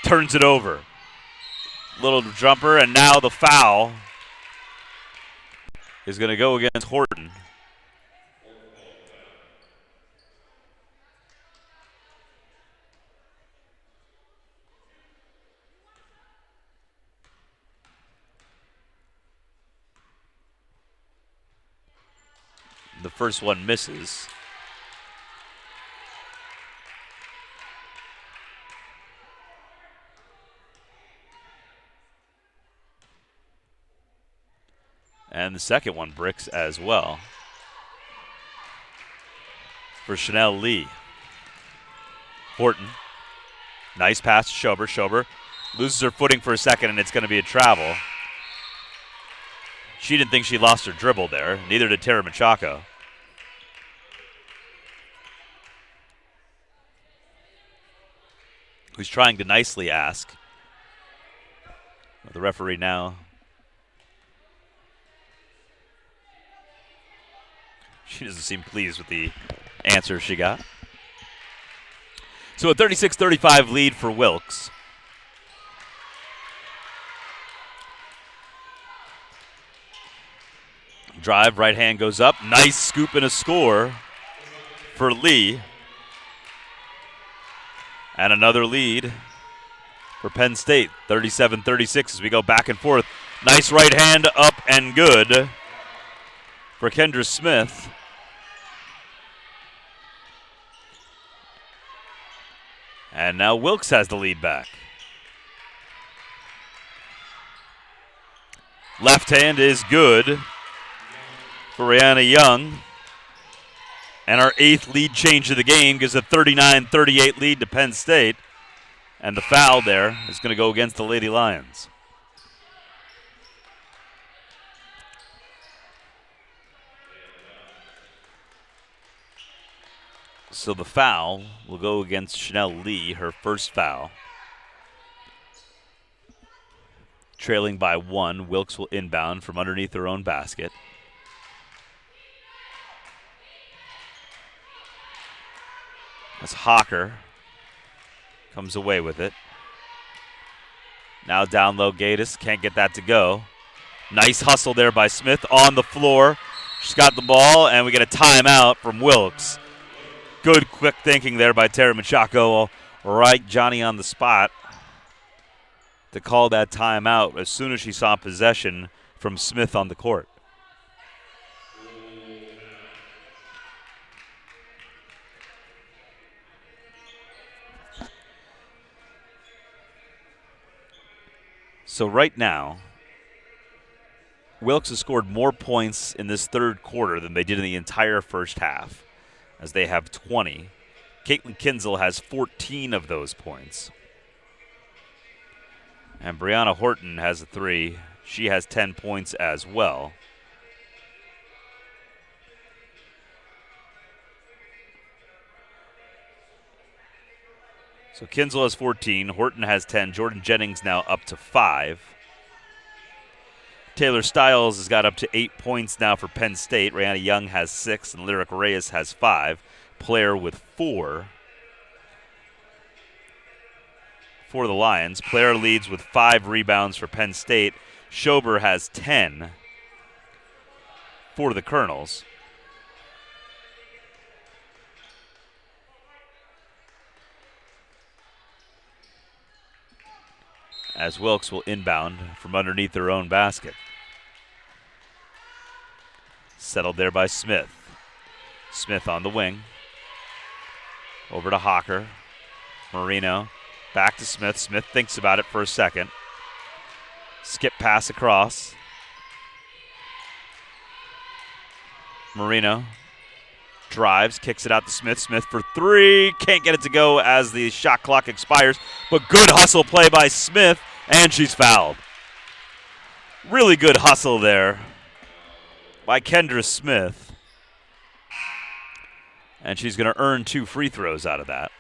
turns it over. Little jumper, and now the foul is going to go against Horton. The first one misses. And the second one bricks as well for Chanel Lee. Horton, nice pass to Schober. Schober loses her footing for a second, and it's going to be a travel. She didn't think she lost her dribble there. Neither did Tara Machako. Who's trying to nicely ask. The referee now. She doesn't seem pleased with the answer she got. So a 36-35 lead for Wilkes. Drive, right hand goes up. Nice scoop and a score for Lee. And another lead for Penn State, 37-36 as we go back and forth. Nice right hand up and good for Kendra Smith. And now Wilkes has the lead back. Left hand is good for Brianna Young. And our 8th lead change of the game gives a 39-38 lead to Penn State. And the foul there is going to go against the Lady Lions. So the foul will go against Chanel Lee, her first foul. Trailing by 1, Wilkes will inbound from underneath her own basket. As Hawker comes away with it. Now down low, Gatus can't get that to go. Nice hustle there by Smith on the floor. She's got the ball, and we get a timeout from Wilkes. Good quick thinking there by Tara Machako. Right, Johnny on the spot to call that timeout as soon as she saw possession from Smith on the court. So right now, Wilkes has scored more points in this third quarter than they did in the entire first half, as they have 20. Caitlyn Kinsel has 14 of those points. And Brianna Horton has a 3. She has 10 points as well. So Kinsel has 14, Horton has 10, Jordan Jennings now up to 5. Taylor Stiles has got up to 8 points now for Penn State. Rihanna Young has 6, and Lyric Reyes has 5. Player with 4. For the Lions, Player leads with 5 rebounds for Penn State. Schober has 10 for the Colonels. As Wilkes will inbound from underneath their own basket. Settled there by Smith. Smith on the wing. Over to Hawker. Marino. Back to Smith. Smith thinks about it for a second. Skip pass across. Marino drives, kicks it out to Smith. Smith for 3. Can't get it to go as the shot clock expires. But good hustle play by Smith, and she's fouled. Really good hustle there by Kendra Smith. And she's going to earn 2 free throws out of that.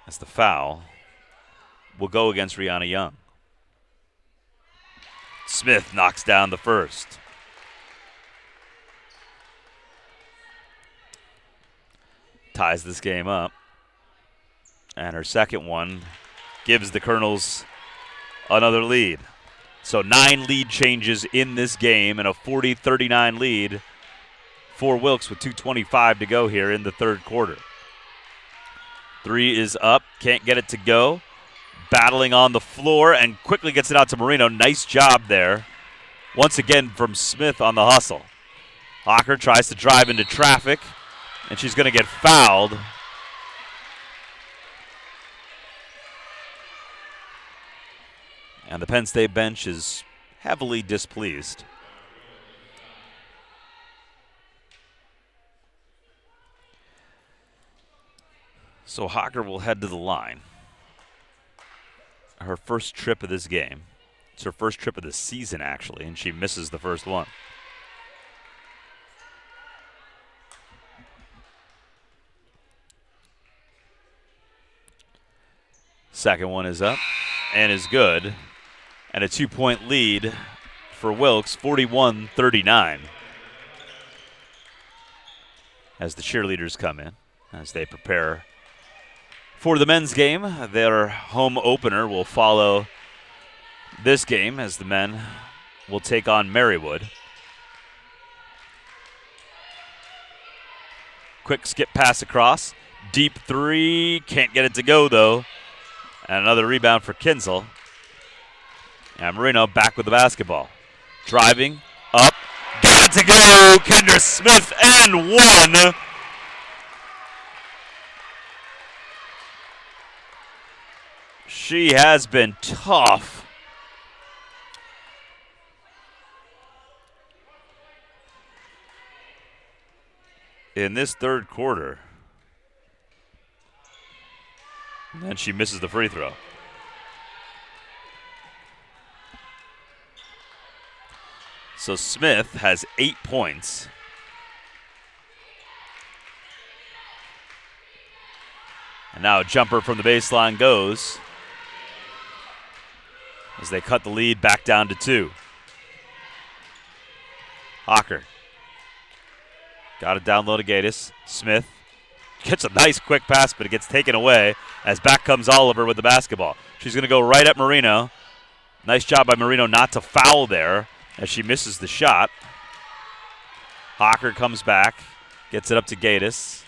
As the foul will go against Rihanna Young. Smith knocks down the first. Ties this game up. And her second one gives the Colonels another lead. So 9 lead changes in this game and a 40-39 lead for Wilkes with 2:25 to go here in the third quarter. 3 is up, can't get it to go. Battling on the floor and quickly gets it out to Marino. Nice job there. Once again from Smith on the hustle. Hawker tries to drive into traffic, and she's going to get fouled. And the Penn State bench is heavily displeased. So Hawker will head to the line. Her first trip of this game. It's her first trip of the season, actually, and she misses the first one. Second one is up and is good. And a 2-point lead for Wilkes, 41-39. As the cheerleaders come in, as they prepare for the men's game. Their home opener will follow this game as the men will take on Marywood. Quick skip pass across. Deep 3. Can't get it to go, though. And another rebound for Kinsel. And Marino back with the basketball. Driving. Up. Got it to go. Kendra Smith and 1. She has been tough. In this third quarter. And then she misses the free throw. So Smith has 8 points. And now a jumper from the baseline goes. As they cut the lead back down to 2. Hawker. Got it down low to Gatis. Smith gets a nice quick pass, but it gets taken away as back comes Oliver with the basketball. She's going to go right at Marino. Nice job by Marino not to foul there as she misses the shot. Hawker comes back, gets it up to Gatis.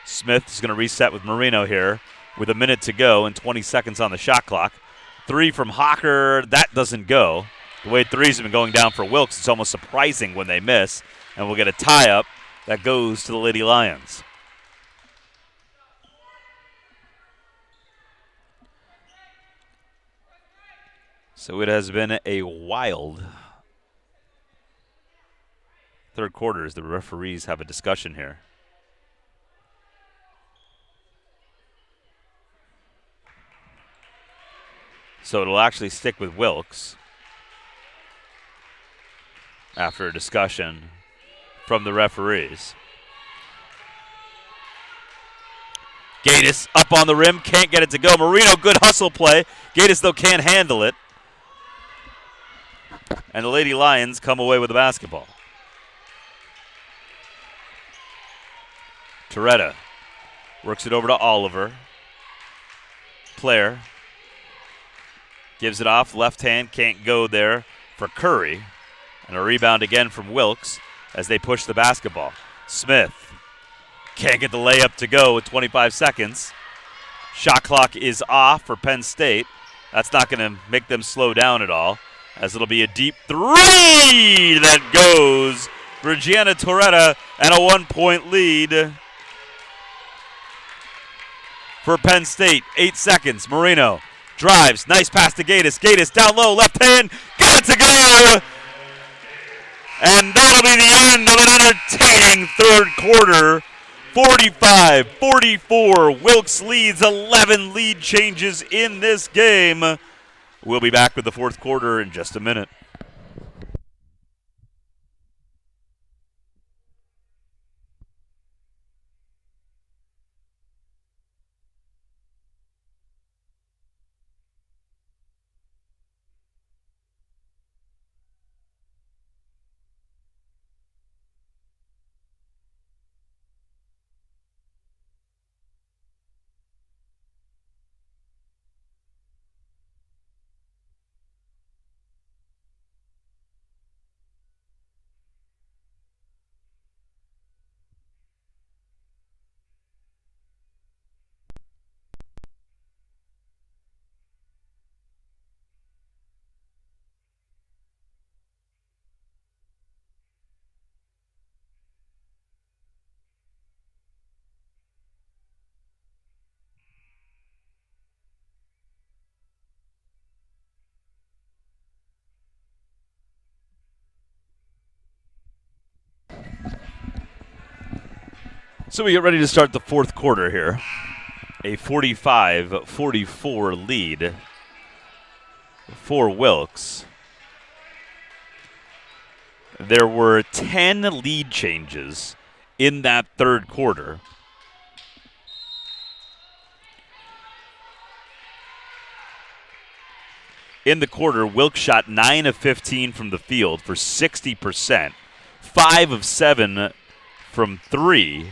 Smith is going to reset with Marino here with a minute to go and 20 seconds on the shot clock. 3 from Hocker, that doesn't go. The way threes have been going down for Wilkes, it's almost surprising when they miss. And we'll get a tie-up that goes to the Lady Lions. So it has been a wild third quarter as the referees have a discussion here. So it'll actually stick with Wilkes after a discussion from the referees. Gaddis up on the rim, can't get it to go. Marino, good hustle play. Gaddis, though, can't handle it. And the Lady Lions come away with the basketball. Toretta works it over to Oliver. Player gives it off, left hand, can't go there for Curry. And a rebound again from Wilkes as they push the basketball. Smith can't get the layup to go with 25 seconds. Shot clock is off for Penn State. That's not going to make them slow down at all, as it'll be a deep three that goes for Gianna Toretta and a 1-point lead for Penn State. 8 seconds. Marino drives. Nice pass to Gaddis. Gaddis down low, left hand. Got it to go. And that'll be the end of an entertaining third quarter. 45-44. Wilkes leads 11 lead changes in this game. We'll be back with the fourth quarter in just a minute. So we get ready to start the fourth quarter here. A 45-44 lead for Wilkes. There were 10 lead changes in that third quarter. In the quarter, Wilkes shot 9 of 15 from the field for 60%, 5 of 7 from 3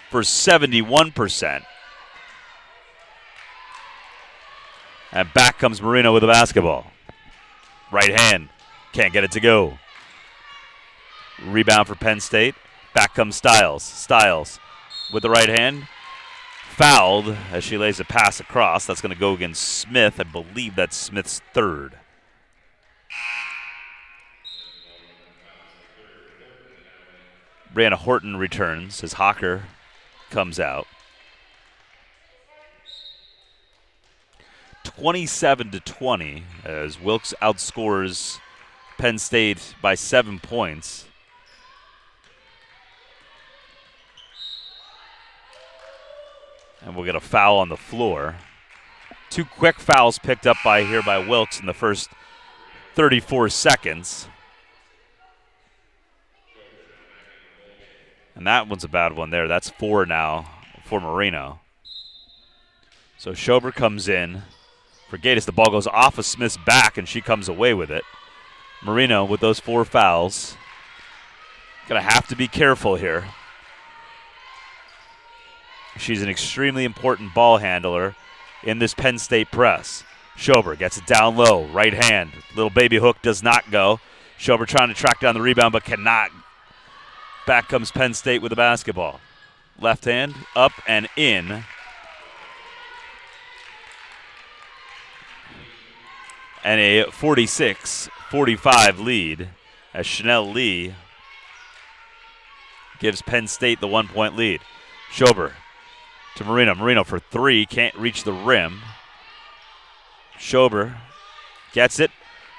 for 71%. And back comes Marino with the basketball. Right hand, can't get it to go. Rebound for Penn State. Back comes Stiles. Stiles with the right hand. Fouled as she lays a pass across. That's going to go against Smith. I believe that's Smith's third. Brianna Horton returns as Hocker comes out. 27-20 as Wilkes outscores Penn State by 7 points. And we'll get a foul on the floor. 2 quick fouls picked up by Wilkes in the first 34 seconds. And that one's a bad one there. That's 4 now for Marino. So Schober comes in for Gaddis. The ball goes off of Smith's back, and she comes away with it. Marino with those 4 fouls. Going to have to be careful here. She's an extremely important ball handler in this Penn State press. Schober gets it down low, right hand. Little baby hook does not go. Schober trying to track down the rebound but cannot. Back comes Penn State with the basketball. Left hand, up and in. And a 46-45 lead as Chanel Lee gives Penn State the 1-point lead. Schober to Marino. Marino for three, can't reach the rim. Schober gets it.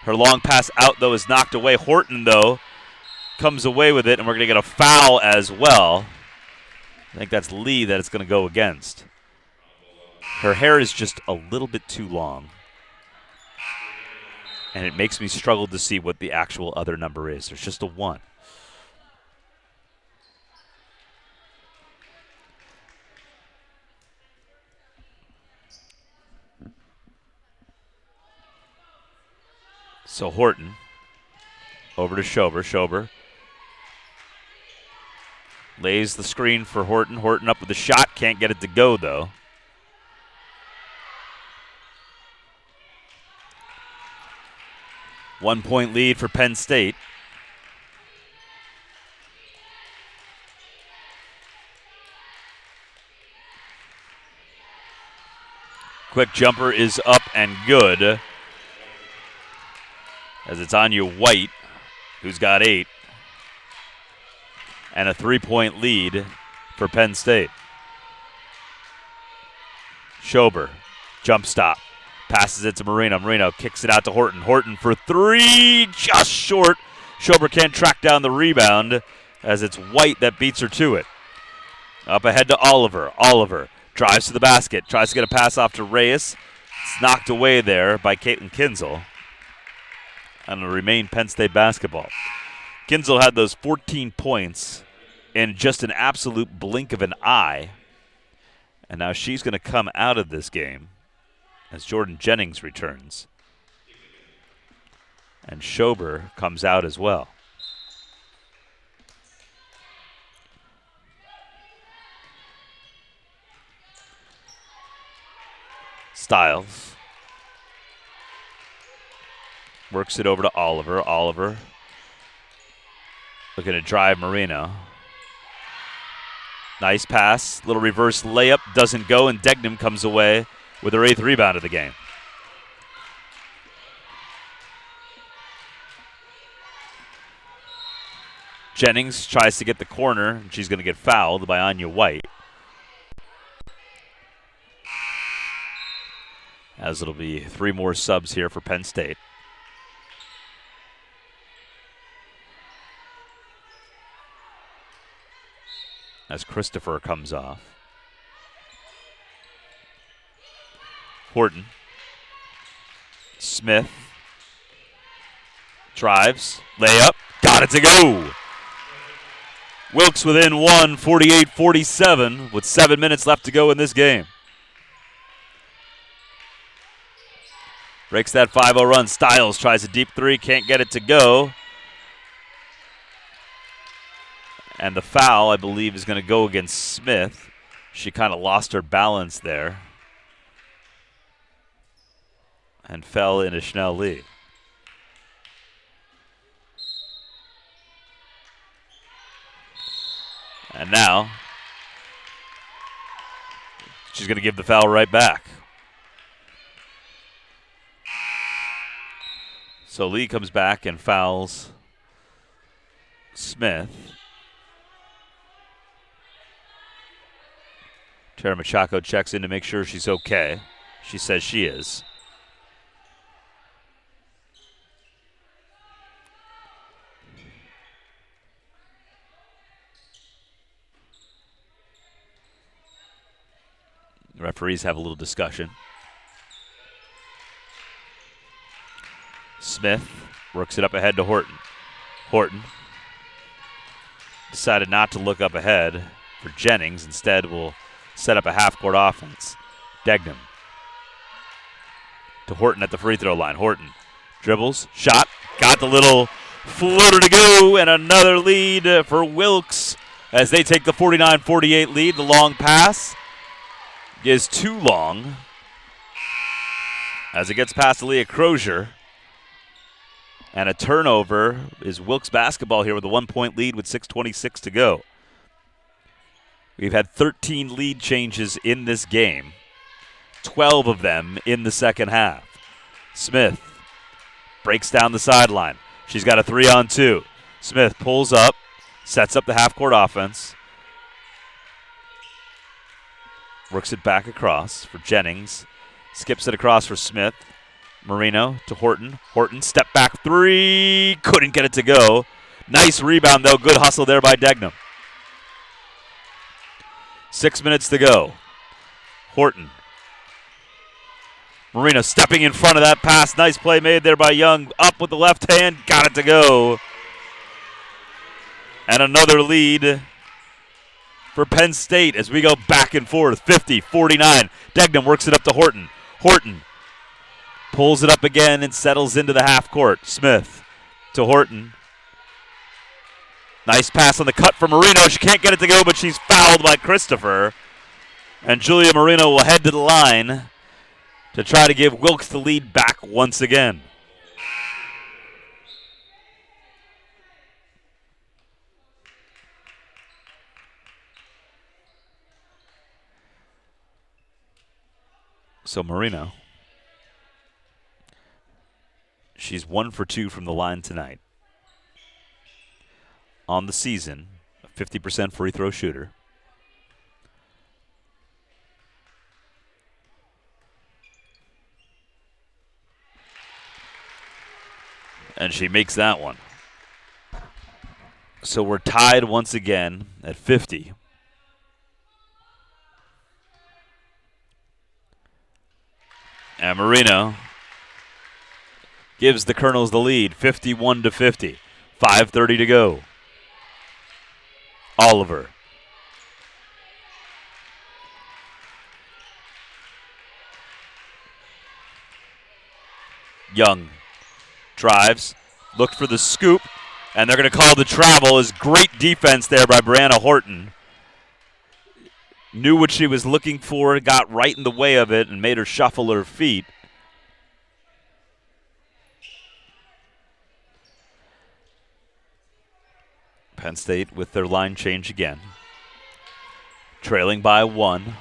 Her long pass out, though, is knocked away. Horton, though, comes away with it, and we're going to get a foul as well. I think that's Lee that it's going to go against. Her hair is just a little bit too long, and it makes me struggle to see what the actual other number is. There's just a 1. So Horton over to Schober. Schober lays the screen for Horton. Horton up with the shot. Can't get it to go, though. One-point lead for Penn State. Quick jumper is up and good, as it's Anya White, who's got 8. And a 3-point lead for Penn State. Schober, jump stop. Passes it to Marino. Marino kicks it out to Horton. Horton for three, just short. Schober can't track down the rebound as it's White that beats her to it. Up ahead to Oliver. Oliver drives to the basket. Tries to get a pass off to Reyes. It's knocked away there by Caitlyn Kinsel. And it'll remain Penn State basketball. Kinsel had those 14 points in just an absolute blink of an eye. And now she's going to come out of this game as Jordan Jennings returns. And Schober comes out as well. Styles works it over to Oliver. Oliver looking to drive Marino. Nice pass. Little reverse layup. Doesn't go, and Degnam comes away with her 8th rebound of the game. Jennings tries to get the corner, and she's going to get fouled by Anya White. As it'll be 3 more subs here for Penn State. As Christopher comes off. Horton. Smith. Drives. Layup. Got it to go. Wilkes within 1, 48-47, with 7 minutes left to go in this game. Breaks that 5-0 run. Styles tries a deep 3. Can't get it to go. And the foul, I believe, is going to go against Smith. She kind of lost her balance there and fell into Chanel Lee. And now she's going to give the foul right back. So Lee comes back and fouls Smith. Tara Machado checks in to make sure she's okay. She says she is. The referees have a little discussion. Smith works it up ahead to Horton. Horton decided not to look up ahead for Jennings. Instead, will set up a half-court offense. Degnam to Horton at the free throw line. Horton dribbles, shot, got the little floater to go, and another lead for Wilkes as they take the 49-48 lead. The long pass is too long as it gets past Aaliyah Crozier. And a turnover is Wilkes basketball here with a 1-point lead with 6:26 to go. We've had 13 lead changes in this game, 12 of them in the second half. Smith breaks down the sideline. She's got a 3-on-2. Smith pulls up, sets up the half-court offense, works it back across for Jennings, skips it across for Smith. Marino to Horton. Horton, step back three, couldn't get it to go. Nice rebound, though. Good hustle there by Degnam. 6 minutes to go. Horton. Marino stepping in front of that pass. Nice play made there by Young. Up with the left hand. Got it to go. And another lead for Penn State as we go back and forth. 50-49. Degnam works it up to Horton. Horton pulls it up again and settles into the half court. Smith to Horton. Nice pass on the cut for Marino. She can't get it to go, but she's fouled by Christopher. And Julia Marino will head to the line to try to give Wilkes the lead back once again. So Marino, she's 1 for 2 from the line tonight. On the season, a 50% free throw shooter. And she makes that one. So we're tied once again at 50. And Marino gives the Colonels the lead, 51-50. 5:30 to go. Oliver. Young drives, looked for the scoop, and they're going to call the travel. Is great defense there by Brianna Horton. Knew what she was looking for, got right in the way of it, and made her shuffle her feet. Penn State with their line change again. Trailing by 1.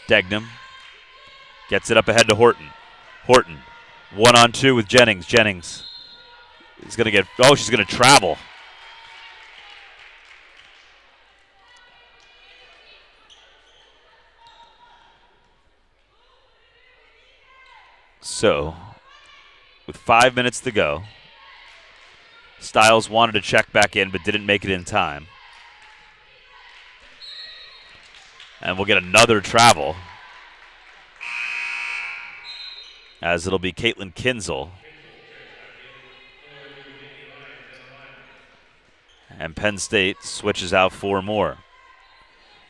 Degnam gets it up ahead to Horton. Horton, 1-on-2 with Jennings. Jennings is going to get, she's going to travel. So, with 5 minutes to go, Stiles wanted to check back in but didn't make it in time. And we'll get another travel, as it'll be Caitlyn Kinsel. And Penn State switches out 4 more.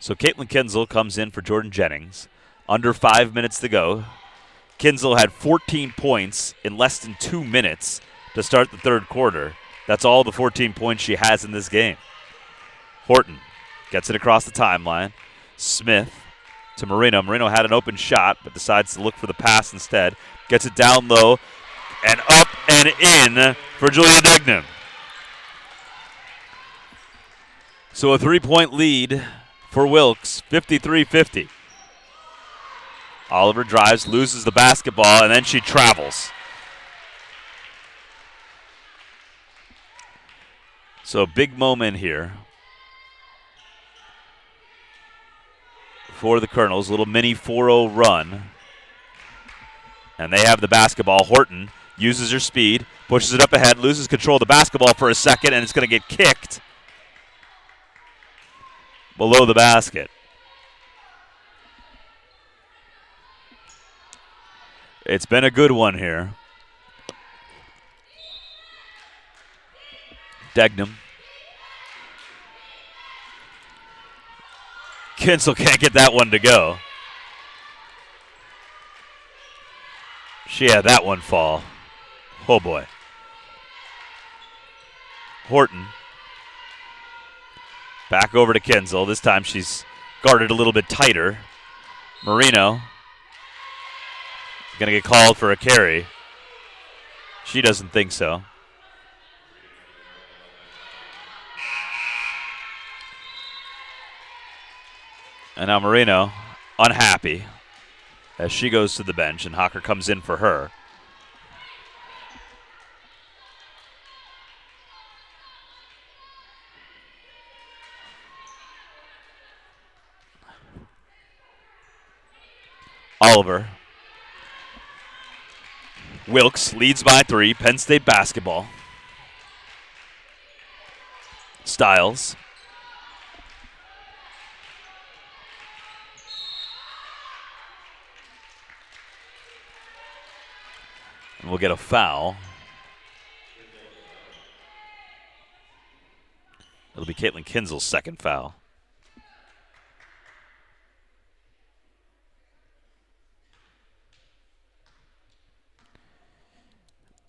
So Caitlyn Kinsel comes in for Jordan Jennings. Under 5 minutes to go. Kinsel had 14 points in less than 2 minutes to start the third quarter. That's all the 14 points she has in this game. Horton gets it across the timeline. Smith to Marino. Marino had an open shot, but decides to look for the pass instead. Gets it down low and up and in for Julia Degnam. So a 3-point lead for Wilkes, 53-50. Oliver drives, loses the basketball, and then she travels. So a big moment here for the Colonels, a little mini 4-0 run. And they have the basketball. Horton uses her speed, pushes it up ahead, loses control of the basketball for a second, and it's going to get kicked below the basket. It's been a good one here. Degnam. Kinsel can't get that one to go. She had that one fall. Oh boy. Horton. Back over to Kinsel. This time she's guarded a little bit tighter. Marino. Going to get called for a carry. She doesn't think so. And now Moreno unhappy as she goes to the bench, and Hocker comes in for her. Oliver. Wilkes leads by 3. Penn State basketball. Styles. And we'll get a foul. It'll be Caitlyn Kinsel's second foul.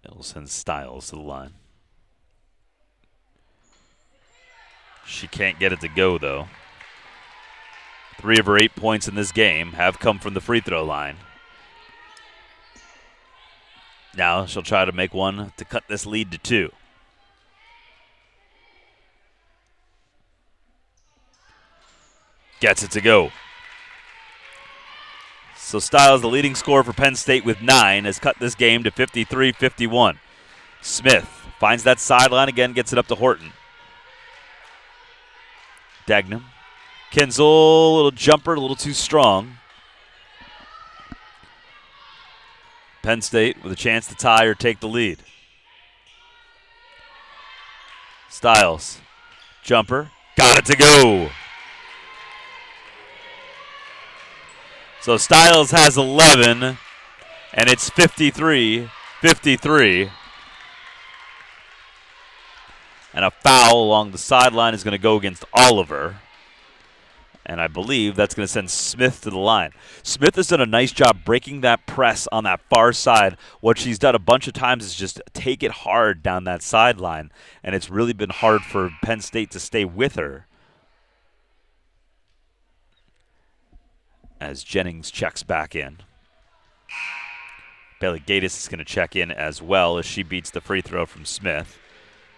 It'll send Styles to the line. She can't get it to go, though. 3 of her 8 points in this game have come from the free throw line. Now she'll try to make one to cut this lead to 2. Gets it to go. So Styles, the leading scorer for Penn State with 9, has cut this game to 53-51. Smith finds that sideline again, gets it up to Horton. Degnam. Kinsel, little jumper, a little too strong. Penn State with a chance to tie or take the lead. Styles. Jumper. Got it to go. So Styles has 11, and it's 53-53. And a foul along the sideline is going to go against Oliver. And I believe that's going to send Smith to the line. Smith has done a nice job breaking that press on that far side. What she's done a bunch of times is just take it hard down that sideline, and it's really been hard for Penn State to stay with her. As Jennings checks back in. Bailey Gatis is going to check in as well as she beats the free throw from Smith.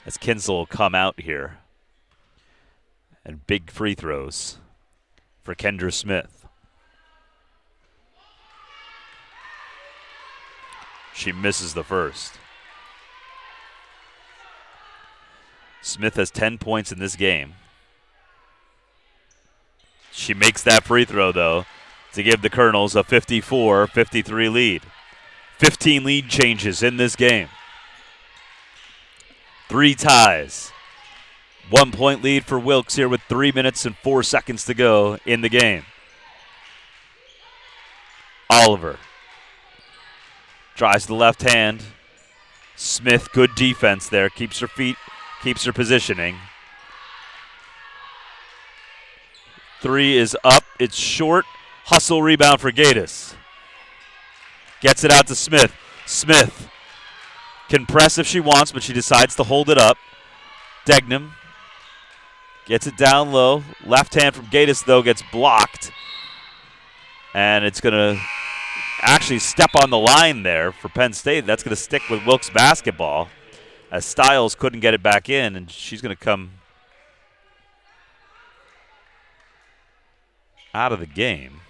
As Kinsel will come out here. And big free throws for Kendra Smith. She misses the first. Smith has 10 points in this game. She makes that free throw, though, to give the Colonels a 54-53 lead. 15 lead changes in this game. 3 ties. 1 point lead for Wilkes here with 3 minutes and 4 seconds to go in the game. Oliver drives to the left hand. Smith, good defense there. Keeps her feet, keeps her positioning. 3 is up. It's short. Hustle rebound for Gatis. Gets it out to Smith. Smith can press if she wants, but she decides to hold it up. Degnam gets it down low. Left hand from Gatis, though, gets blocked. And it's going to actually step on the line there for Penn State. That's going to stick with Wilkes basketball as Styles couldn't get it back in, and she's going to come out of the game.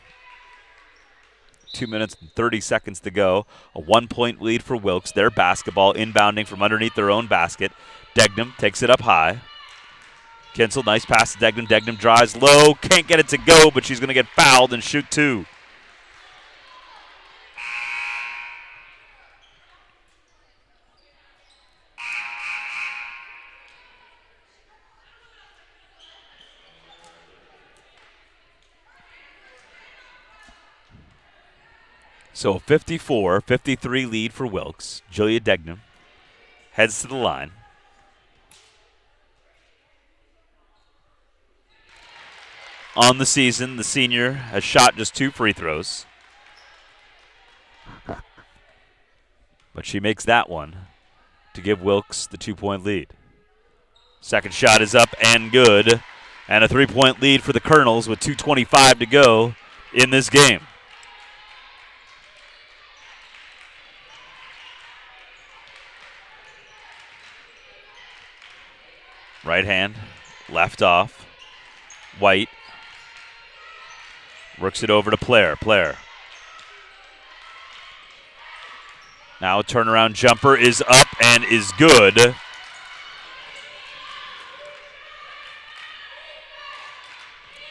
2 minutes and 30 seconds to go. A 1 point lead for Wilkes. Their basketball inbounding from underneath their own basket. Degnam takes it up high. Kinsel, nice pass to Degnam. Degnam drives low. Can't get it to go, but she's going to get fouled and shoot 2. So a 54-53 lead for Wilkes. Julia Degnam heads to the line. On the season, the senior has shot just 2 free throws. But she makes that one to give Wilkes the 2 point lead. Second shot is up and good. And a 3 point lead for the Colonels with 2:25 to go in this game. Right hand, left off. White Works it over to Player. Now a turnaround jumper is up and is good.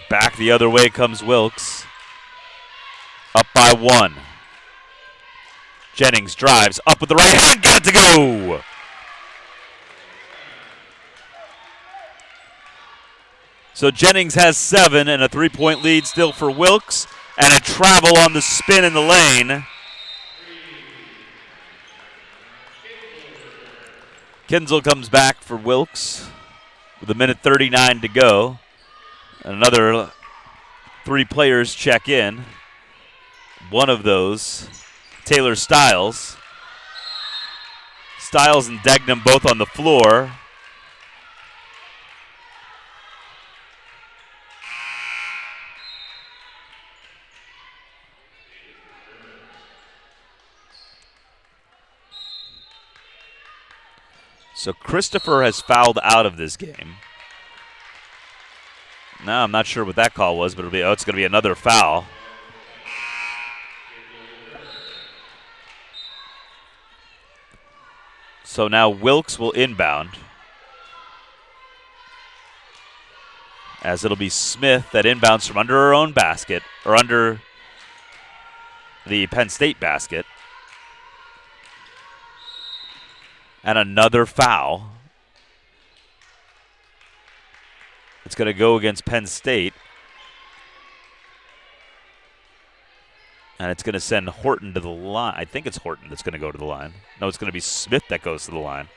Back the other way comes Wilkes. Up by 1. Jennings drives up with the right hand. Got it to go! So Jennings has 7 and a 3-point lead still for Wilkes. And a travel on the spin in the lane. Kinsel comes back for Wilkes with 1:39 to go. Another 3 players check in. One of those, Taylor Stiles. Stiles and Degnam both on the floor. So Christopher has fouled out of this game. No, I'm not sure what that call was, but it's going to be another foul. So now Wilkes will inbound, as it'll be Smith that inbounds from under her own basket, or under the Penn State basket. And another foul. It's going to go against Penn State. And it's going to send Horton to the line. I think it's Horton that's going to go to the line. No, it's going to be Smith that goes to the line.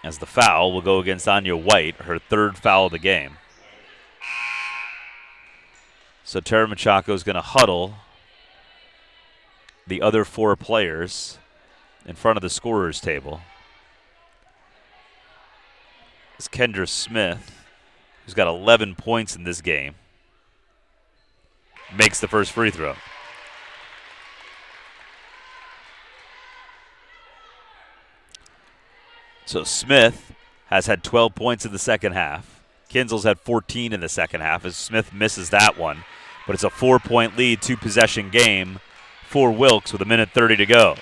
As the foul will go against Anya White, her 3rd foul of the game. So Tara Machako is going to huddle the other 4 players in front of the scorer's table. It's Kendra Smith, who's got 11 points in this game, makes the first free throw. So Smith has had 12 points in the second half. Kinsel's had 14 in the second half as Smith misses that one. But it's a 4-point lead, 2-possession game for Wilkes with 1:30 to go.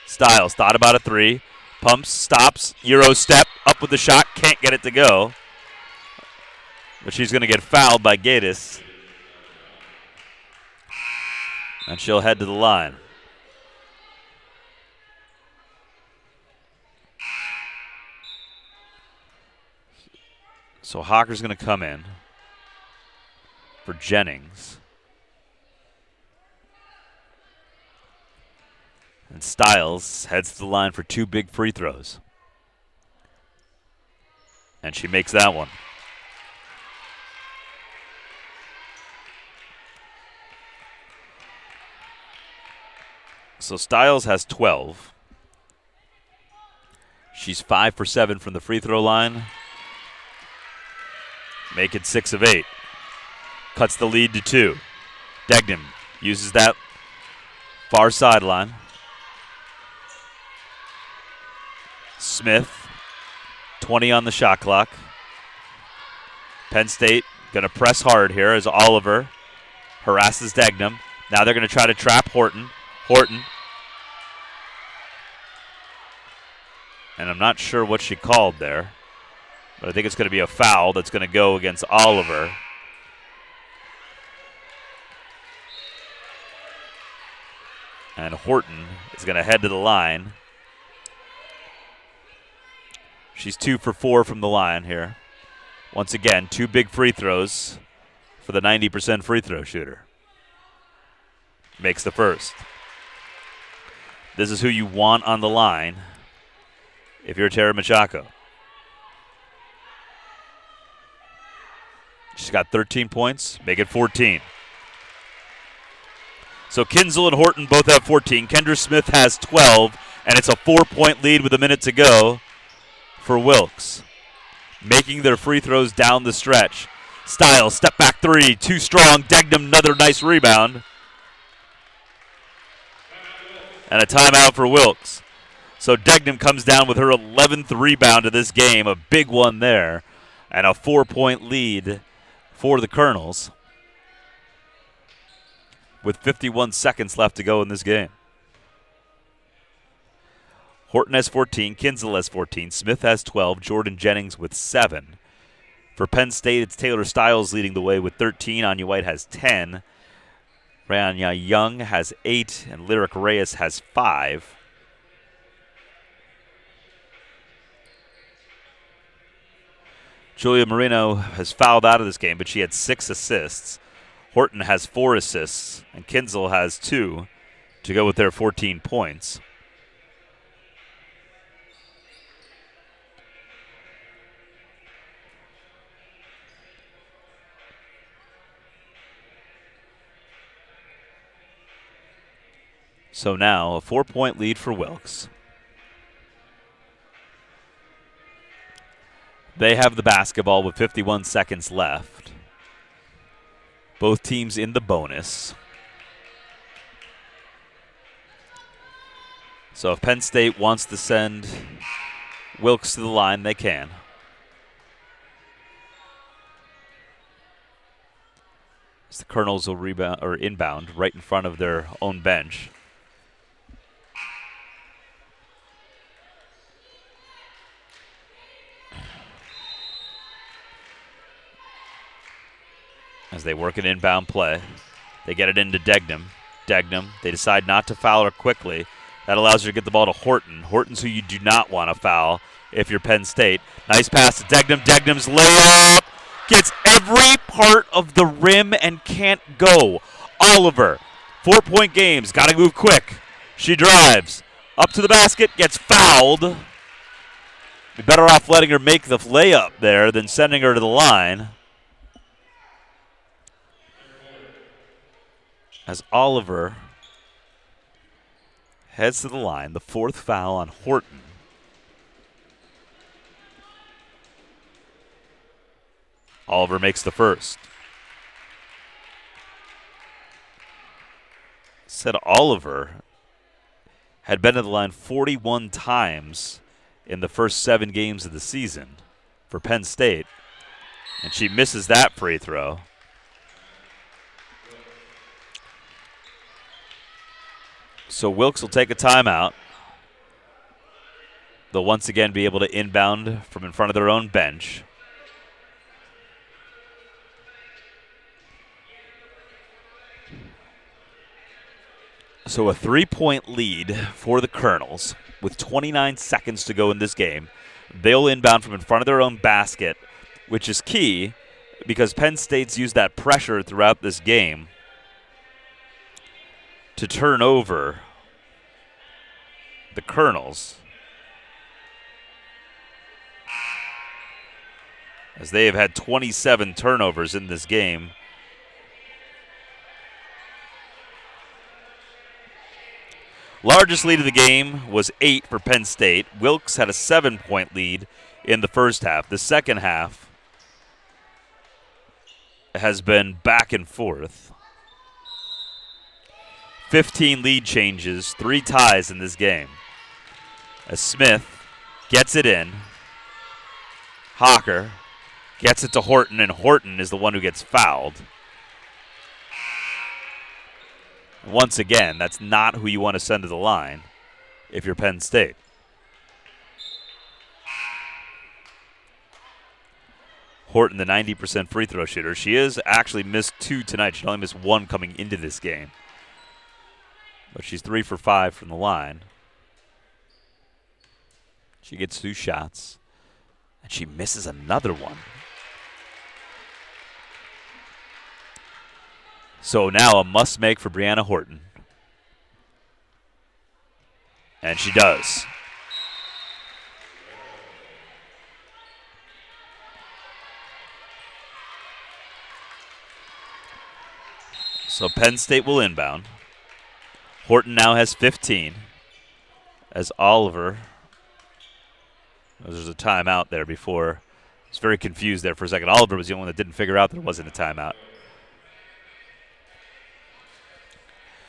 Stiles thought about a 3. Pumps, stops, Euro step, up with the shot, can't get it to go. But she's going to get fouled by Gaddis. And she'll head to the line. So Hocker's going to come in for Jennings. And Stiles heads to the line for 2 big free throws. And she makes that one. So Stiles has 12. She's 5 for 7 from the free throw line. Make it 6 of 8. Cuts the lead to 2. Degnam uses that far sideline. Smith, 20 on the shot clock. Penn State going to press hard here as Oliver harasses Degnam. Now they're going to try to trap Horton. And I'm not sure what she called there, but I think it's going to be a foul that's going to go against Oliver. And Horton is going to head to the line. She's 2 for 4 from the line here. Once again, 2 big free throws for the 90% free throw shooter. Makes the first. This is who you want on the line if you're Tara Machako. She's got 13 points. Make it 14. So Kinsel and Horton both have 14. Kendra Smith has 12, and it's a 4-point lead with a minute to go for Wilkes. Making their free throws down the stretch. Stiles, step back 3, too strong. Degnam, another nice rebound. And a timeout for Wilkes. So Degnam comes down with her 11th rebound of this game, a big one there. And a 4-point lead for the Colonels with 51 seconds left to go in this game. Horton has 14, Kinsel has 14, Smith has 12, Jordan Jennings with 7. For Penn State, it's Taylor Stiles leading the way with 13, Anya White has 10, Rania Young has 8, and Lyric Reyes has 5. Julia Marino has fouled out of this game, but she had 6 assists. Horton has 4 assists, and Kinsel has 2 to go with their 14 points. So now a 4-point lead for Wilkes. They have the basketball with 51 seconds left. Both teams in the bonus. So if Penn State wants to send Wilkes to the line, they can. As the Colonels will rebound or inbound right in front of their own bench. As they work an inbound play, they get it into Degnam. They decide not to foul her quickly. That allows her to get the ball to Horton. Horton's who you do not want to foul if you're Penn State. Nice pass to Degnam. Degnam's layup gets every part of the rim and can't go. Oliver, 4-point games, got to move quick. She drives up to the basket, gets fouled. Be better off letting her make the layup there than sending her to the line. As Oliver heads to the line, the 4th foul on Horton. Oliver makes the first. Said Oliver had been to the line 41 times in the first 7 games of the season for Penn State, and she misses that free throw. So Wilkes will take a timeout. They'll once again be able to inbound from in front of their own bench. So a 3-point lead for the Colonels with 29 seconds to go in this game. They'll inbound from in front of their own basket, which is key because Penn State's used that pressure throughout this game to turn over the Colonels, as they have had 27 turnovers in this game. Largest lead of the game was 8 for Penn State. Wilkes had a 7-point lead in the first half. The second half has been back and forth. 15 lead changes, 3 ties in this game. As Smith gets it in, Hawker gets it to Horton, and Horton is the one who gets fouled. Once again, that's not who you want to send to the line if you're Penn State. Horton, the 90% free throw shooter. She has actually missed 2 tonight. She only missed 1 coming into this game. But she's 3 for 5 from the line. She gets 2 shots, and she misses another one. So now a must-make for Brianna Horton. And she does. So Penn State will inbound. Horton now has 15. As Oliver, there's a timeout there before. I was very confused there for a second. Oliver was the only one that didn't figure out that it wasn't a timeout.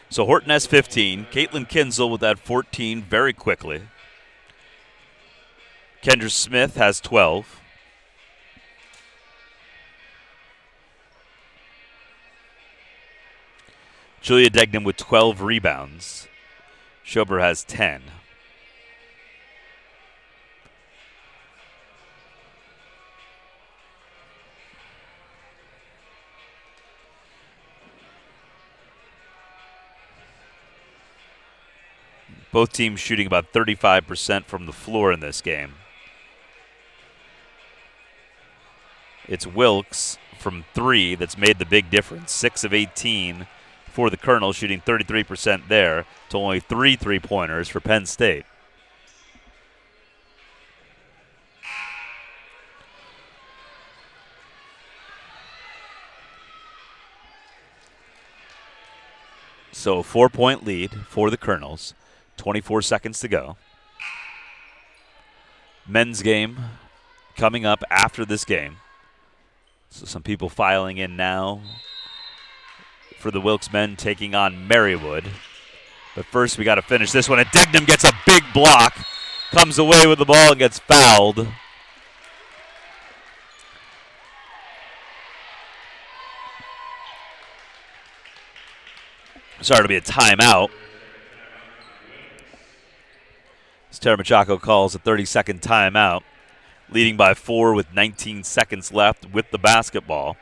So Horton has 15. Caitlyn Kinsel with that 14 very quickly. Kendra Smith has 12. Julia Degnam with 12 rebounds. Schober has 10. Both teams shooting about 35% from the floor in this game. It's Wilkes from 3 that's made the big difference. 6 of 18 for the Colonels, shooting 33% there to only 3 3-pointers for Penn State. So a 4-point lead for the Colonels. 24 seconds to go. Men's game coming up after this game. So some people filing in now for the Wilkes men taking on Marywood. But first we got to finish this one. And Degnam gets a big block. Comes away with the ball and gets fouled. Sorry, it'll be a timeout. Tara Machado calls a 30-second timeout, leading by 4 with 19 seconds left with the basketball.